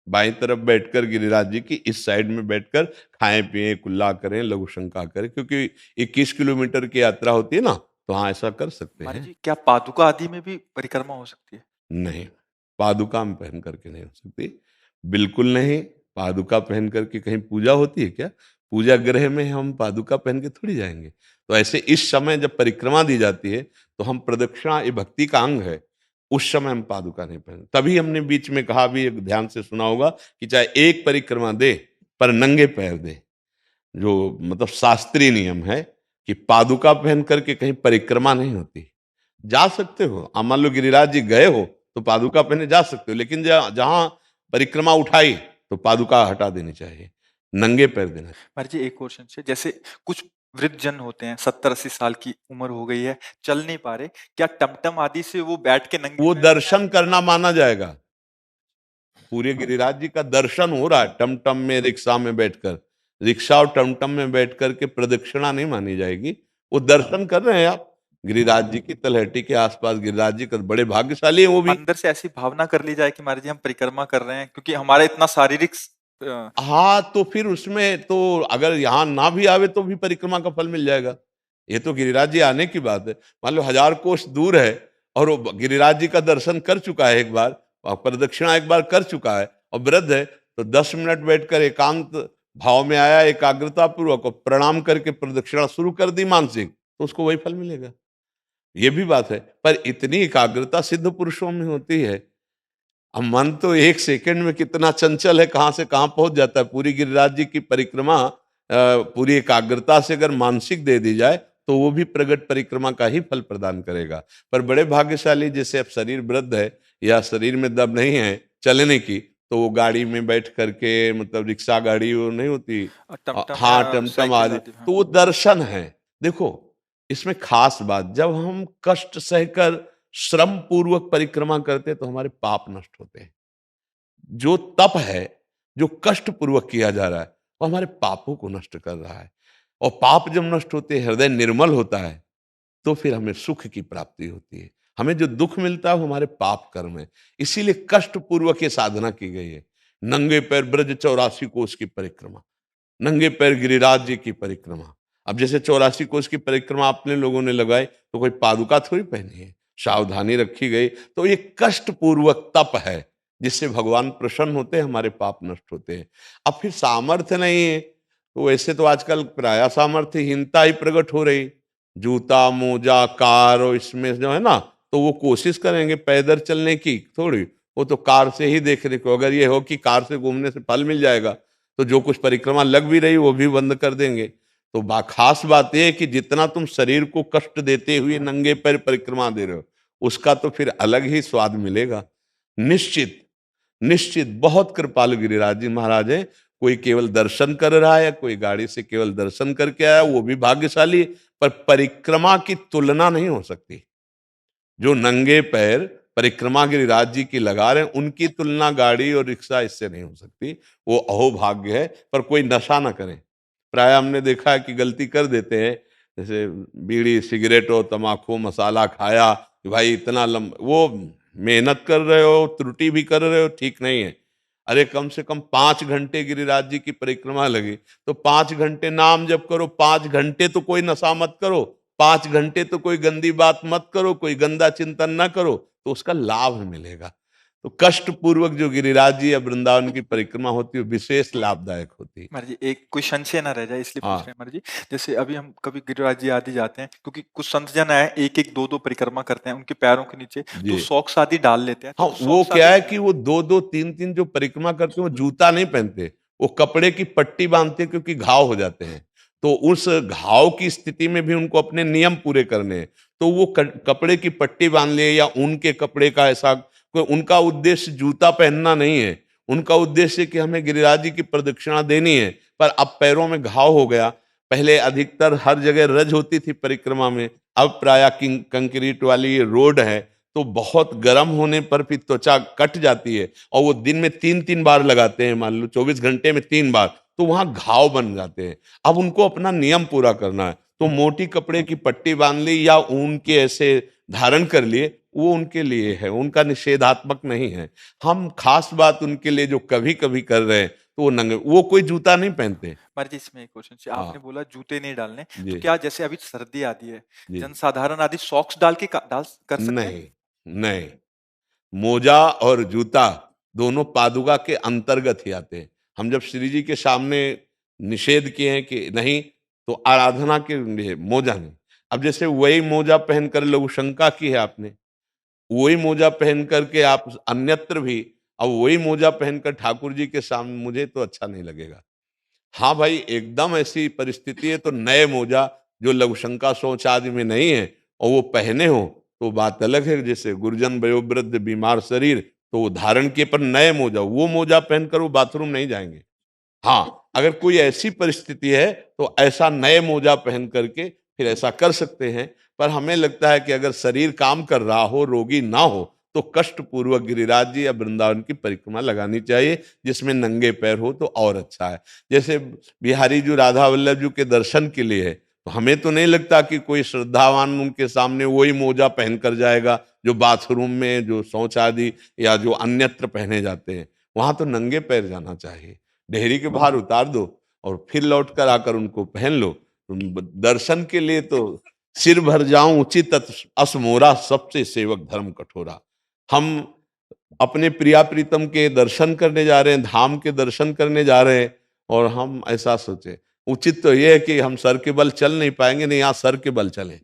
बाईं तरफ बैठकर गिरिराज जी की इस साइड में बैठकर खाएं पिए, कुल्ला करें, लघुशंका करें, क्योंकि 21 किलोमीटर की यात्रा होती है ना, तो हाँ ऐसा कर सकते महाराज हैं। जी क्या पादुका आदि में भी परिक्रमा हो सकती है? नहीं, पादुका में पहन करके नहीं हो सकती, बिल्कुल नहीं। पादुका पहन करके कहीं पूजा होती है क्या? पूजा गृह में हम पादुका पहन के थोड़ी जाएंगे। तो ऐसे इस समय जब परिक्रमा दी जाती है तो हम प्रदक्षिणा, ये भक्ति का अंग है, उस समय हम पादुका नहीं पहन। तभी हमने बीच में कहा भी, एक ध्यान से सुना होगा, कि चाहे एक परिक्रमा दे पर नंगे पैर दे। जो मतलब शास्त्रीय नियम है कि पादुका पहन करके कहीं परिक्रमा नहीं होती। जा सकते हो, आप मान लो गिरिराज जी गए हो तो पादुका पहने जा सकते हो, लेकिन जहां परिक्रमा उठाई तो पादुका हटा देनी चाहिए, नंगे पैर देना चाहिए। महाराज जी एक और संशय, जैसे कुछ वृद्ध जन होते हैं, 70-80 साल की उम्र हो गई है, चल नहीं पा रहे, क्या टमटम आदि से वो बैठ के नंगे वो पैर दर्शन करना माना जाएगा। पूरे गिरिराज जी का दर्शन हो रहा है टमटम में, रिक्शा में बैठकर। रिक्शा और टमटम में बैठ करके प्रदक्षिणा नहीं मानी जाएगी। वो दर्शन कर रहे हैं आप गिरिराज जी की तलहटी के आसपास। गिरिराज जी का बड़े भाग्यशाली है वो भी। अंदर से ऐसी भावना कर ली जाए कि महाराज जी हम परिक्रमा कर रहे हैं, क्योंकि हमारा इतना शारीरिक हाँ, तो फिर उसमें तो अगर यहाँ ना भी आवे तो भी परिक्रमा का फल मिल जाएगा। ये तो गिरिराज जी आने की बात है। मान लो 1000 कोस दूर है और वो गिरिराज जी का दर्शन कर चुका है एक बार, और प्रदक्षिणा एक बार कर चुका है और वृद्ध है, तो 10 मिनट बैठकर एकांत भाव में आया, एकाग्रता पूर्वक, और प्रणाम करके प्रदक्षिणा शुरू कर दी मानसिक, तो उसको वही फल मिलेगा। ये भी बात है, पर इतनी एकाग्रता सिद्ध पुरुषों में होती है। अब मन तो एक सेकंड में कितना चंचल है, कहां से कहां पहुंच जाता है। पूरी गिरिराज जी की परिक्रमा पूरी एकाग्रता से अगर मानसिक दे दी जाए तो वो भी प्रगट परिक्रमा का ही फल प्रदान करेगा। पर बड़े भाग्यशाली, जैसे अब शरीर वृद्ध है या शरीर में दम नहीं है चलने की, तो वो गाड़ी में बैठ करके, मतलब रिक्शा गाड़ी वो नहीं होती, टमटम हाँ या टमटम साइकिल आदि, आदि, हाँ। तो वो दर्शन है। देखो इसमें खास बात, जब हम कष्ट सहकर श्रम पूर्वक परिक्रमा करते तो हमारे पाप नष्ट होते हैं। जो तप है, जो कष्ट पूर्वक किया जा रहा है, वो हमारे पापों को नष्ट कर रहा है। और पाप जब नष्ट होते हैं, हृदय निर्मल होता है, तो फिर हमें सुख की प्राप्ति होती है। हमें जो दुख मिलता है वो हमारे पाप कर्म है। इसीलिए कष्ट पूर्वक ये साधना की गई है। नंगे पैर ब्रज 84 कोस की परिक्रमा, नंगे पैर गिरिराज जी की परिक्रमा। अब जैसे 84 कोस की परिक्रमा अपने लोगों ने लगाई, तो कोई पादुका थोड़ी पहनी है, सावधानी रखी गई। तो ये कष्ट पूर्वक तप है, जिससे भगवान प्रसन्न होते हैं, हमारे पाप नष्ट होते हैं। अब फिर सामर्थ्य नहीं है, तो वैसे तो आजकल प्राय सामर्थ्यहीनता ही प्रकट हो रही। जूता मोजा कार और इसमें जो है ना, तो वो कोशिश करेंगे पैदल चलने की थोड़ी, वो तो कार से ही देखने को। अगर ये हो कि कार से घूमने से फल मिल जाएगा, तो जो कुछ परिक्रमा लग भी रही वो भी बंद कर देंगे। तो खास बात यह है कि जितना तुम शरीर को कष्ट देते हुए नंगे पैर परिक्रमा दे रहे हो, उसका तो फिर अलग ही स्वाद मिलेगा। निश्चित निश्चित बहुत कृपालु गिरिराज जी महाराज है। कोई केवल दर्शन कर रहा है, कोई गाड़ी से केवल दर्शन करके आया, वो भी भाग्यशाली है। पर परिक्रमा की तुलना नहीं हो सकती। जो नंगे पैर परिक्रमा गिरिराज जी की लगा रहे हैं, उनकी तुलना गाड़ी और रिक्शा इससे नहीं हो सकती। वो अहोभाग्य है। पर कोई नशा ना करें। प्राय हमने देखा है कि गलती कर देते हैं, जैसे बीड़ी सिगरेट और तम्बाकू मसाला खाया कि भाई इतना वो मेहनत कर रहे हो, त्रुटि भी कर रहे हो, ठीक नहीं है। अरे कम से कम 5 घंटे गिरिराज जी की परिक्रमा लगी, तो 5 घंटे नाम जप करो, 5 घंटे तो कोई नशा मत करो, 5 घंटे तो कोई गंदी बात मत करो, कोई गंदा चिंतन ना करो, तो उसका लाभ मिलेगा। तो कष्ट पूर्वक जो गिरिराज जी या वृंदावन की परिक्रमा होती है, विशेष लाभदायक होती है। महाराज जी एक कोई संशय ना रह जाए इसलिए पूछ हाँ। रहे हैं महाराज जी। जैसे अभी हम कभी गिरिराज जी आदि जाते हैं, क्योंकि कुछ संत जन आए एक एक दो दो परिक्रमा करते हैं, उनके पैरों के नीचे तो जी। सॉक्स आदि डाल लेते हैं। हाँ, तो वो सॉक्स क्या आदि है कि वो 2-2 3-3 जो परिक्रमा करते हैं, वो जूता नहीं पहनते, वो कपड़े की पट्टी बांधते हैं, क्योंकि घाव हो जाते हैं। तो उस घाव की स्थिति में भी उनको अपने नियम पूरे करने हैं, तो वो कपड़े की पट्टी बांध ले या ऊन के कपड़े का ऐसा कोई, उनका उद्देश्य जूता पहनना नहीं है। उनका उद्देश्य कि हमें गिरिराज जी की प्रदक्षिणा देनी है। पर अब पैरों में घाव हो गया। पहले अधिकतर हर जगह रज होती थी परिक्रमा में, अब प्राय कंक्रीट वाली रोड है, तो बहुत गर्म होने पर फिर त्वचा कट जाती है, और वो दिन में 3-3 बार लगाते हैं, मान लो 24 घंटे में 3 बार, तो वहां घाव बन जाते हैं। अब उनको अपना नियम पूरा करना है, तो मोटी कपड़े की पट्टी बांध ली या ऊन के ऐसे धारण कर लिए, वो उनके लिए है, उनका निषेधात्मक नहीं है। हम खास बात उनके लिए जो कभी कभी कर रहे हैं, तो वो नंगे, वो कोई जूता नहीं पहनते। महाराज जी इसमें एक क्वेश्चन, आपने हाँ बोला जूते नहीं डालने, तो जी क्या जैसे अभी सर्दी आती है, जी। जनसाधारण आदि सॉक्स डाल के डाल कर सकते हैं? नहीं नहीं, मोजा और जूता दोनों पादुका के अंतर्गत ही आते हैं। हम जब श्री जी के सामने निषेध किए हैं कि नहीं, तो आराधना के लिए मोजा नहीं। अब जैसे वही मोजा पहनकर लघु शंका की है आपने, वही मोजा पहन करके आप अन्यत्र भी, अब वही मोजा पहनकर ठाकुर जी के सामने, मुझे तो अच्छा नहीं लगेगा। हाँ भाई, एकदम ऐसी परिस्थिति है तो नए मोजा जो लघुशंका सोच आदि में नहीं है, और वो पहने हो, तो बात अलग है। जैसे गुरुजन वयोवृद्ध बीमार शरीर, तो वो धारण किए, पर नए मोजा, वो मोजा पहनकर वो बाथरूम नहीं जाएंगे। हाँ, अगर कोई ऐसी परिस्थिति है तो ऐसा नए मोजा पहन करके फिर ऐसा कर सकते हैं। पर हमें लगता है कि अगर शरीर काम कर रहा हो, रोगी ना हो, तो कष्ट पूर्वक गिरिराज जी या वृंदावन की परिक्रमा लगानी चाहिए, जिसमें नंगे पैर हो तो और अच्छा है। जैसे बिहारी जी राधा वल्लभ जी के दर्शन के लिए है, तो हमें तो नहीं लगता कि कोई श्रद्धावान उनके सामने वही मोजा पहन कर जाएगा जो बाथरूम में, जो शौच आदि या जो अन्यत्र पहने जाते हैं। वहां तो नंगे पैर जाना चाहिए। डेहरी के बाहर उतार दो और फिर लौट कर आकर उनको पहन लो। दर्शन के लिए तो सिर भर जाऊं उचित असमोरा, सबसे सेवक धर्म कठोरा। हम अपने प्रिया प्रीतम के दर्शन करने जा रहे हैं, धाम के दर्शन करने जा रहे हैं, और हम ऐसा सोचे, उचित तो यह है कि हम सर के बल चल नहीं पाएंगे, नहीं, यहाँ सर के बल चलें।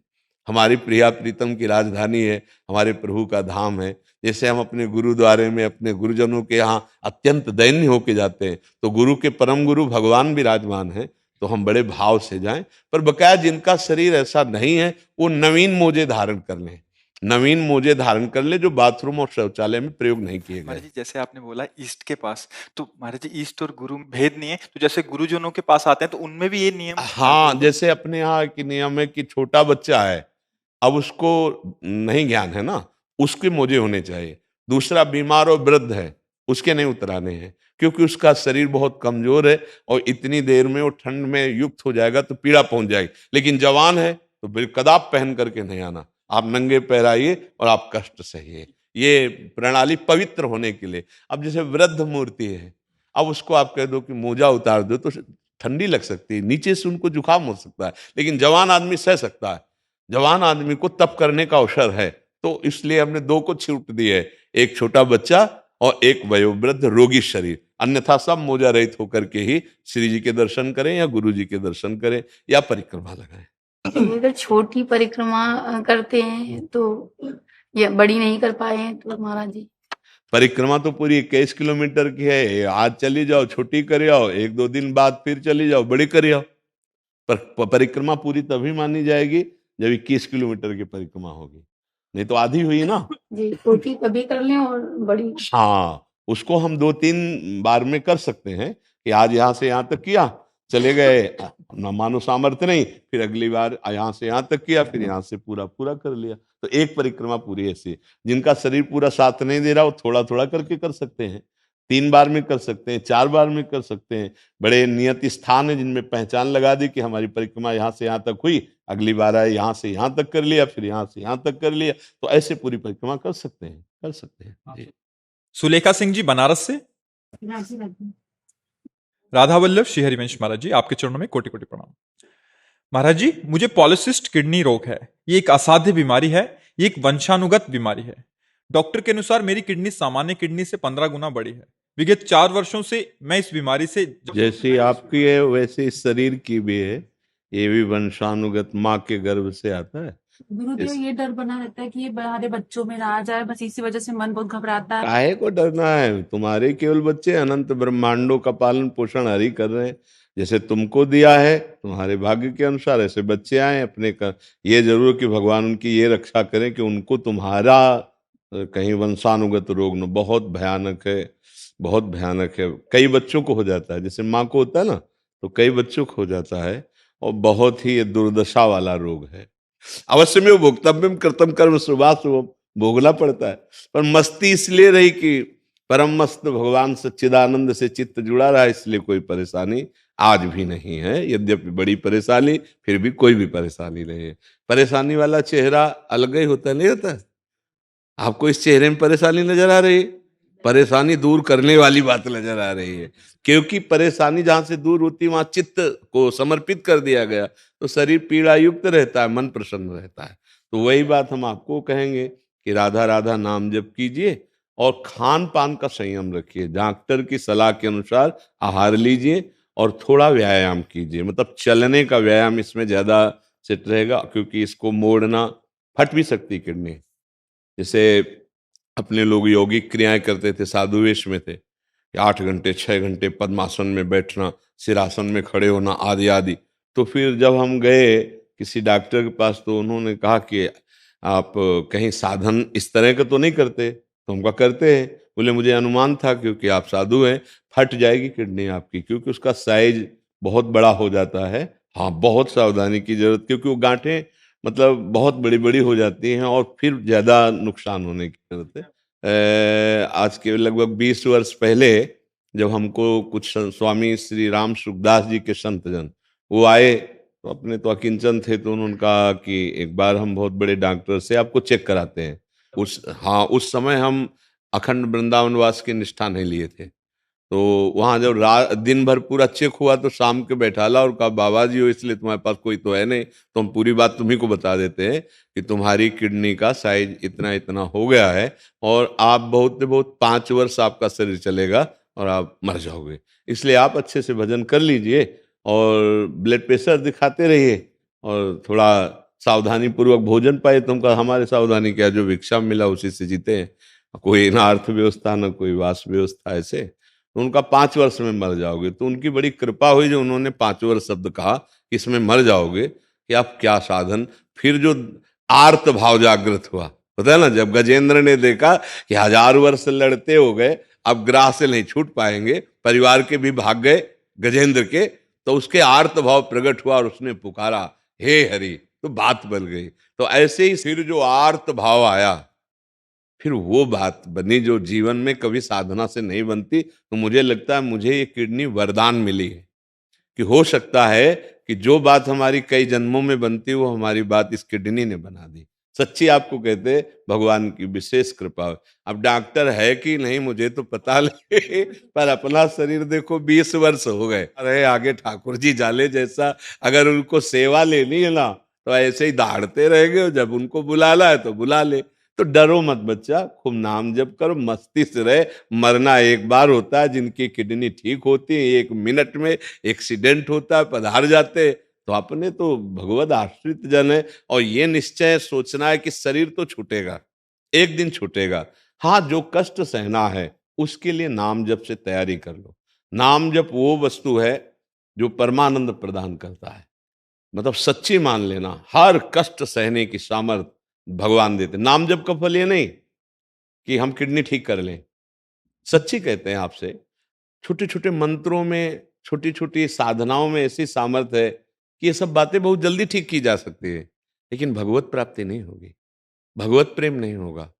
हमारी प्रिया प्रीतम की राजधानी है, हमारे प्रभु का धाम है। जैसे हम अपने गुरुद्वारे में अपने गुरुजनों के यहाँ अत्यंत दैन्य होके जाते हैं, तो गुरु के परम गुरु भगवान विराजमान है, तो हम बड़े भाव से जाएं। पर बकाया जिनका शरीर ऐसा नहीं है, वो नवीन मोजे धारण कर लें, नवीन मोजे धारण कर ले, जो बाथरूम और शौचालय में प्रयोग नहीं किए महाराज गए। जी जैसे आपने बोला ईस्ट के पास, तो महाराज जी ईस्ट और गुरु में भेद नहीं है, तो जैसे गुरुजनों के पास आते हैं तो उनमें भी ये नियम हाँ, जैसे अपने यहाँ की नियम है कि छोटा बच्चा है, अब उसको नहीं ज्ञान है ना, उसके मोजे होने चाहिए। दूसरा बीमार और वृद्ध है, उसके नहीं उतराने हैं, क्योंकि उसका शरीर बहुत कमजोर है, और इतनी देर में वो ठंड में युक्त हो जाएगा तो पीड़ा पहुंच जाएगी। लेकिन जवान है तो बिल्कुल कदाप पहन करके नहीं आना, आप नंगे पैर आइए और आप कष्ट सहिए। ये प्रणाली पवित्र होने के लिए। अब जैसे वृद्ध मूर्ति है, अब उसको आप कह दो कि मोजा उतार दो, तो ठंडी लग सकती है, नीचे से उनको जुकाम हो सकता है, लेकिन जवान आदमी सह सकता है। जवान आदमी को तप करने का अवसर है, तो इसलिए हमने 2 को छूट दी है, एक छोटा बच्चा और एक वयोवृद्ध रोगी शरीर। अन्यथा सब मोजा रहित होकर के ही श्री जी के दर्शन करें या गुरु जी के दर्शन करें या परिक्रमा लगाएं। अगर छोटी परिक्रमा करते हैं तो, या बड़ी नहीं कर पाए हैं तो महाराज जी? परिक्रमा तो पूरी 21 किलोमीटर की है, आज चली जाओ, छोटी कर आओ, 1-2 दिन बाद फिर चली जाओ, बड़ी कर आओ। पर परिक्रमा पूरी तभी मानी जाएगी जब 21 किलोमीटर की परिक्रमा होगी, नहीं तो आधी हुई ना। जी, छोटी कभी कर लें और बड़ी हाँ, उसको हम 2-3 बार में कर सकते हैं कि आज यहाँ से यहाँ तक किया, चले गए, ना मानो सामर्थ्य नहीं, फिर अगली बार यहाँ से यहाँ तक किया, फिर यहाँ से पूरा पूरा कर लिया। तो एक परिक्रमा पूरी ऐसी है। जिनका शरीर पूरा साथ नहीं दे रहा, वो थोड़ा-थोड़ा करके कर सकते हैं। 3 बार में कर सकते हैं, 4 बार में कर सकते हैं। बड़े नियत स्थान है जिनमें पहचान लगा दी कि हमारी परिक्रमा यहाँ से यहाँ तक हुई, अगली बार आए यहाँ से यहाँ तक कर लिया, फिर यहाँ से यहाँ तक कर लिया। तो ऐसे पूरी परिक्रमा कर सकते हैं, कर सकते हैं। जी। सुलेखा सिंह जी बनारस से। राधा वल्लभ श्री हरिवंश महाराज जी, आपके चरणों में कोटि कोटि प्रणाम। महाराज जी, मुझे पॉलिसिस्ट किडनी रोग है। ये एक असाध्य बीमारी है, ये एक वंशानुगत बीमारी है। डॉक्टर के अनुसार मेरी किडनी सामान्य किडनी से 15 गुना बड़ी है। विगत 4 वर्षों से मैं इस बीमारी से जैसी आपकी है वैसे इस शरीर की भी है, ये भी वंशानुगत माँ के गर्भ से आता है। गुरुदेव, ये डर बना रहता है कि ये हमारे बच्चों में ना आ जाए, बस इसी वजह से मन बहुत घबराता है। काहे को डरना है? तुम्हारे केवल बच्चे अनंत ब्रह्मांडों का पालन पोषण हरि कर रहे हैं। जैसे तुमको दिया है तुम्हारे भाग्य के अनुसार ऐसे बच्चे आए अपने का। ये जरूर कि भगवान उनकी ये रक्षा करें कि उनको तुम्हारा कहीं वंशानुगत रोग न, बहुत भयानक है, बहुत भयानक है। कई बच्चों को हो जाता है, जैसे माँ को होता है ना, तो कई बच्चों को हो जाता है, और बहुत ही ये दुर्दशा वाला रोग है। अवश्य में वो भोक्तव्यम कर्तव्य कर्म शुभाशुभम, भोगना पड़ता है, पर मस्ती इसलिए रही कि परम मस्त भगवान सच्चिदानंद से चित्त जुड़ा रहा, इसलिए कोई परेशानी आज भी नहीं है। यद्यपि बड़ी परेशानी, फिर भी कोई भी परेशानी नहीं है। परेशानी वाला चेहरा अलग ही होता नहीं होता है? आपको इस चेहरे में परेशानी नजर आ रही है? परेशानी दूर करने वाली बात नजर आ रही है, क्योंकि परेशानी जहां से दूर होती है वहां चित्त को समर्पित कर दिया गया, तो शरीर पीड़ा युक्त रहता है, मन प्रसन्न रहता है। तो वही बात हम आपको कहेंगे कि राधा राधा नाम जप कीजिए और खान पान का संयम रखिए। डॉक्टर की सलाह के अनुसार आहार लीजिए और थोड़ा व्यायाम कीजिए, मतलब चलने का व्यायाम इसमें ज्यादा सेट रहेगा, क्योंकि इसको मोड़ना, फट भी सकती है किडनी। जैसे अपने लोग यौगिक क्रियाएं करते थे, साधु वेश में थे, 8 घंटे 6 घंटे पद्मासन में बैठना, सिरासन में खड़े होना, आदि आदि। तो फिर जब हम गए किसी डॉक्टर के पास, तो उन्होंने कहा कि आप कहीं साधन इस तरह का तो नहीं करते? तो हम कहा करते हैं। बोले मुझे अनुमान था, क्योंकि आप साधु हैं, फट जाएगी किडनी आपकी, क्योंकि उसका साइज बहुत बड़ा हो जाता है। हाँ, बहुत सावधानी की जरूरत, क्योंकि वो गांठें मतलब बहुत बड़ी बड़ी हो जाती हैं और फिर ज्यादा नुकसान होने की जरूरत है। आज के लगभग 20 वर्ष पहले जब हमको कुछ स्वामी श्री राम सुखदास जी के संत जन वो आए, तो अपने तो अकिंचन थे, तो उन्होंने कहा कि एक बार हम बहुत बड़े डॉक्टर से आपको चेक कराते हैं। उस समय हम अखंड वृंदावनवास की निष्ठा नहीं लिए थे। तो वहां जब दिन भर पूरा चेक हुआ, तो शाम के बैठाला और कहा बाबा जी हो, इसलिए तुम्हारे पास कोई तो है नहीं, तो हम पूरी बात तुम्ही को बता देते हैं कि तुम्हारी किडनी का साइज इतना इतना हो गया है, और आप बहुत से बहुत 5 वर्ष आपका शरीर चलेगा और आप मर जाओगे। इसलिए आप अच्छे से भजन कर लीजिए और ब्लड प्रेशर दिखाते रहिए और थोड़ा सावधानी पूर्वक भोजन पाए। तुमका हमारे सावधानी क्या, जो भिक्षा मिला उसी से जीते हैं, कोई ना अर्थव्यवस्था ना कोई वास व्यवस्था। ऐसे तो उनका 5 वर्ष में मर जाओगे। तो उनकी बड़ी कृपा हुई जो उन्होंने 5 वर्ष शब्द कहा कि इसमें मर जाओगे, कि आप क्या साधन। फिर जो आर्त भाव जागृत हुआ, पता है ना, जब गजेंद्र ने देखा कि 1000 वर्ष लड़ते हो गए, अब ग्राह से नहीं छूट पाएंगे, परिवार के भी भाग गए गजेंद्र के, तो उसके आर्त भाव प्रकट हुआ और उसने पुकारा हे हरि, तो बात बन गई। तो ऐसे ही फिर जो आर्त भाव आया, फिर वो बात बनी जो जीवन में कभी साधना से नहीं बनती। तो मुझे लगता है मुझे ये किडनी वरदान मिली है, कि हो सकता है कि जो बात हमारी कई जन्मों में बनती वो हमारी बात इस किडनी ने बना दी। सच्ची आपको कहते भगवान की विशेष कृपा। अब डॉक्टर है कि नहीं मुझे तो पता नहीं, पर अपना शरीर देखो 20 वर्ष हो गए। अरे आगे ठाकुर जी जाले जैसा, अगर उनको सेवा लेनी है ना, तो ऐसे ही दहाड़ते रहेंगे, जब उनको बुलाना है तो बुला ले। तो डरो मत बच्चा, खूब नाम जप करो, मस्ती से रहे। मरना एक बार होता है, जिनकी किडनी ठीक होती है 1 मिनट में एक्सीडेंट होता है, पधार जाते। तो अपने तो भगवत आश्रित जन है, और ये निश्चय सोचना है कि शरीर तो छूटेगा, एक दिन छूटेगा। हाँ, जो कष्ट सहना है उसके लिए नाम जप से तैयारी कर लो। नाम जप वो वस्तु है जो परमानंद प्रदान करता है। मतलब सच्ची मान लेना, हर कष्ट सहने की सामर्थ्य भगवान देते। नाम जप का फल ये नहीं कि हम किडनी ठीक कर लें, सच्ची कहते हैं आपसे, छोटे छोटे मंत्रों में, छोटी छोटी साधनाओं में ऐसी सामर्थ्य है कि ये सब बातें बहुत जल्दी ठीक की जा सकती है, लेकिन भगवत प्राप्ति नहीं होगी, भगवत प्रेम नहीं होगा।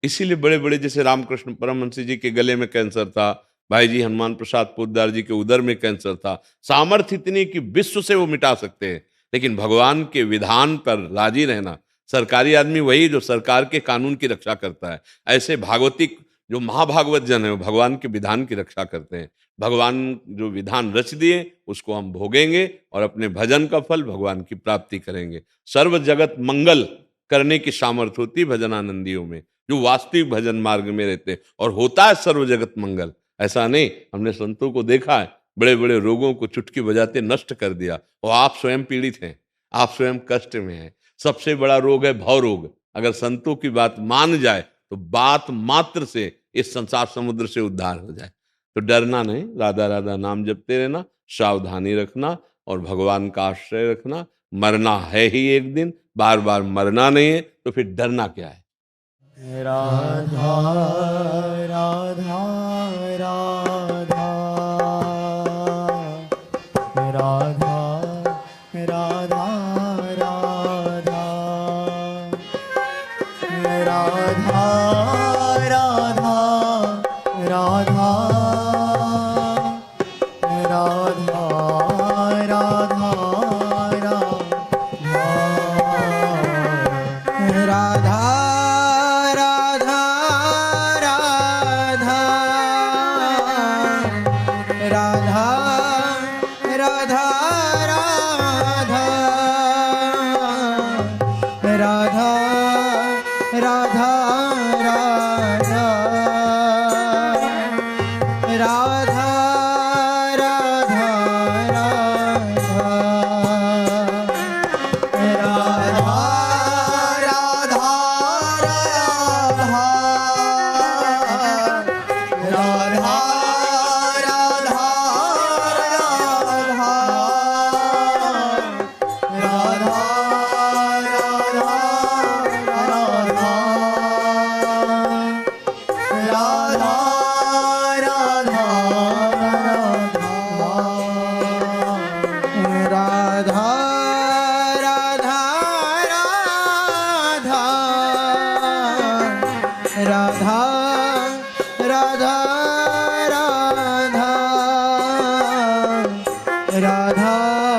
इसीलिए बड़े बड़े, जैसे रामकृष्ण परमहंस जी के गले में कैंसर था, भाई जी हनुमान प्रसाद पोद्दार जी के उदर में कैंसर था, सामर्थ्य इतनी कि विश्व से वो मिटा सकते हैं, लेकिन भगवान के विधान पर राजी रहना। सरकारी आदमी वही जो सरकार के कानून की रक्षा करता है, ऐसे भागवतिक जो महाभागवत जन है वो भगवान के विधान की रक्षा करते हैं। भगवान जो विधान रच दिए उसको हम भोगेंगे और अपने भजन का फल भगवान की प्राप्ति करेंगे। सर्व जगत मंगल करने की सामर्थ्य होती है भजनानंदियों में, जो वास्तविक भजन मार्ग में रहते हैं, और होता है सर्व जगत मंगल। ऐसा नहीं, हमने संतों को देखा है बड़े बड़े रोगों को चुटकी बजाते नष्ट कर दिया, और आप स्वयं पीड़ित हैं, आप स्वयं कष्ट में हैं। सबसे बड़ा रोग है भव रोग। अगर संतों की बात मान जाए तो बात मात्र से इस संसार समुद्र से उद्धार हो जाए। तो डरना नहीं, राधा राधा नाम जपते रहना, सावधानी रखना और भगवान का आश्रय रखना। मरना है ही एक दिन, बार बार मरना नहीं है, तो फिर डरना क्या है। राधा राधा राधा राधा राधा राधा राधा राधा राधा राधा राधा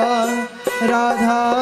राधा राधा राधा राधा राधा राधा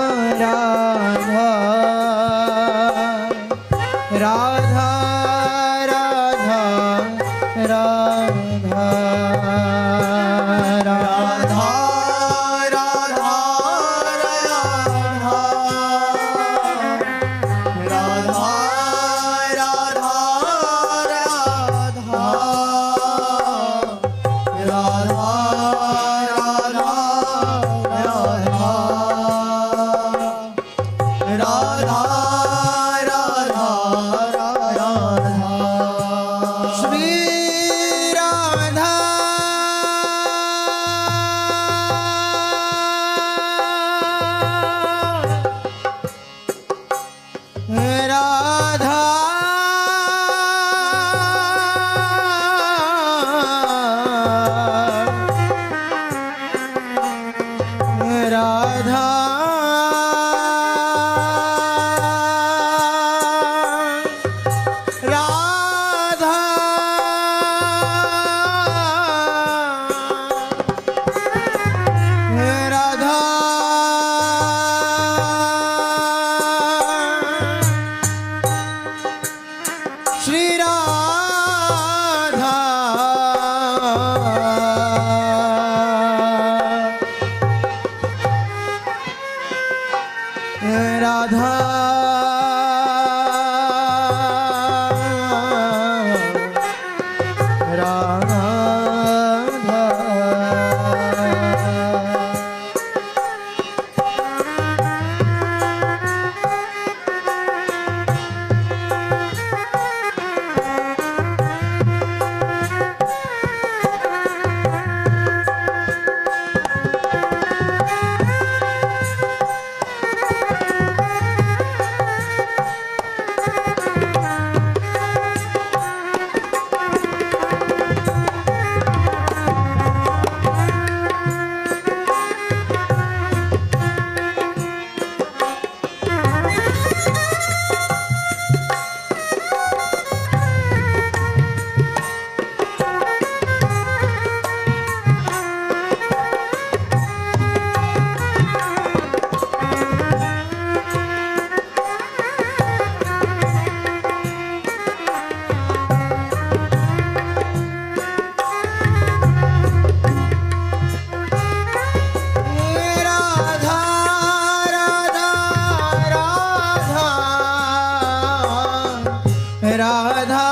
राधा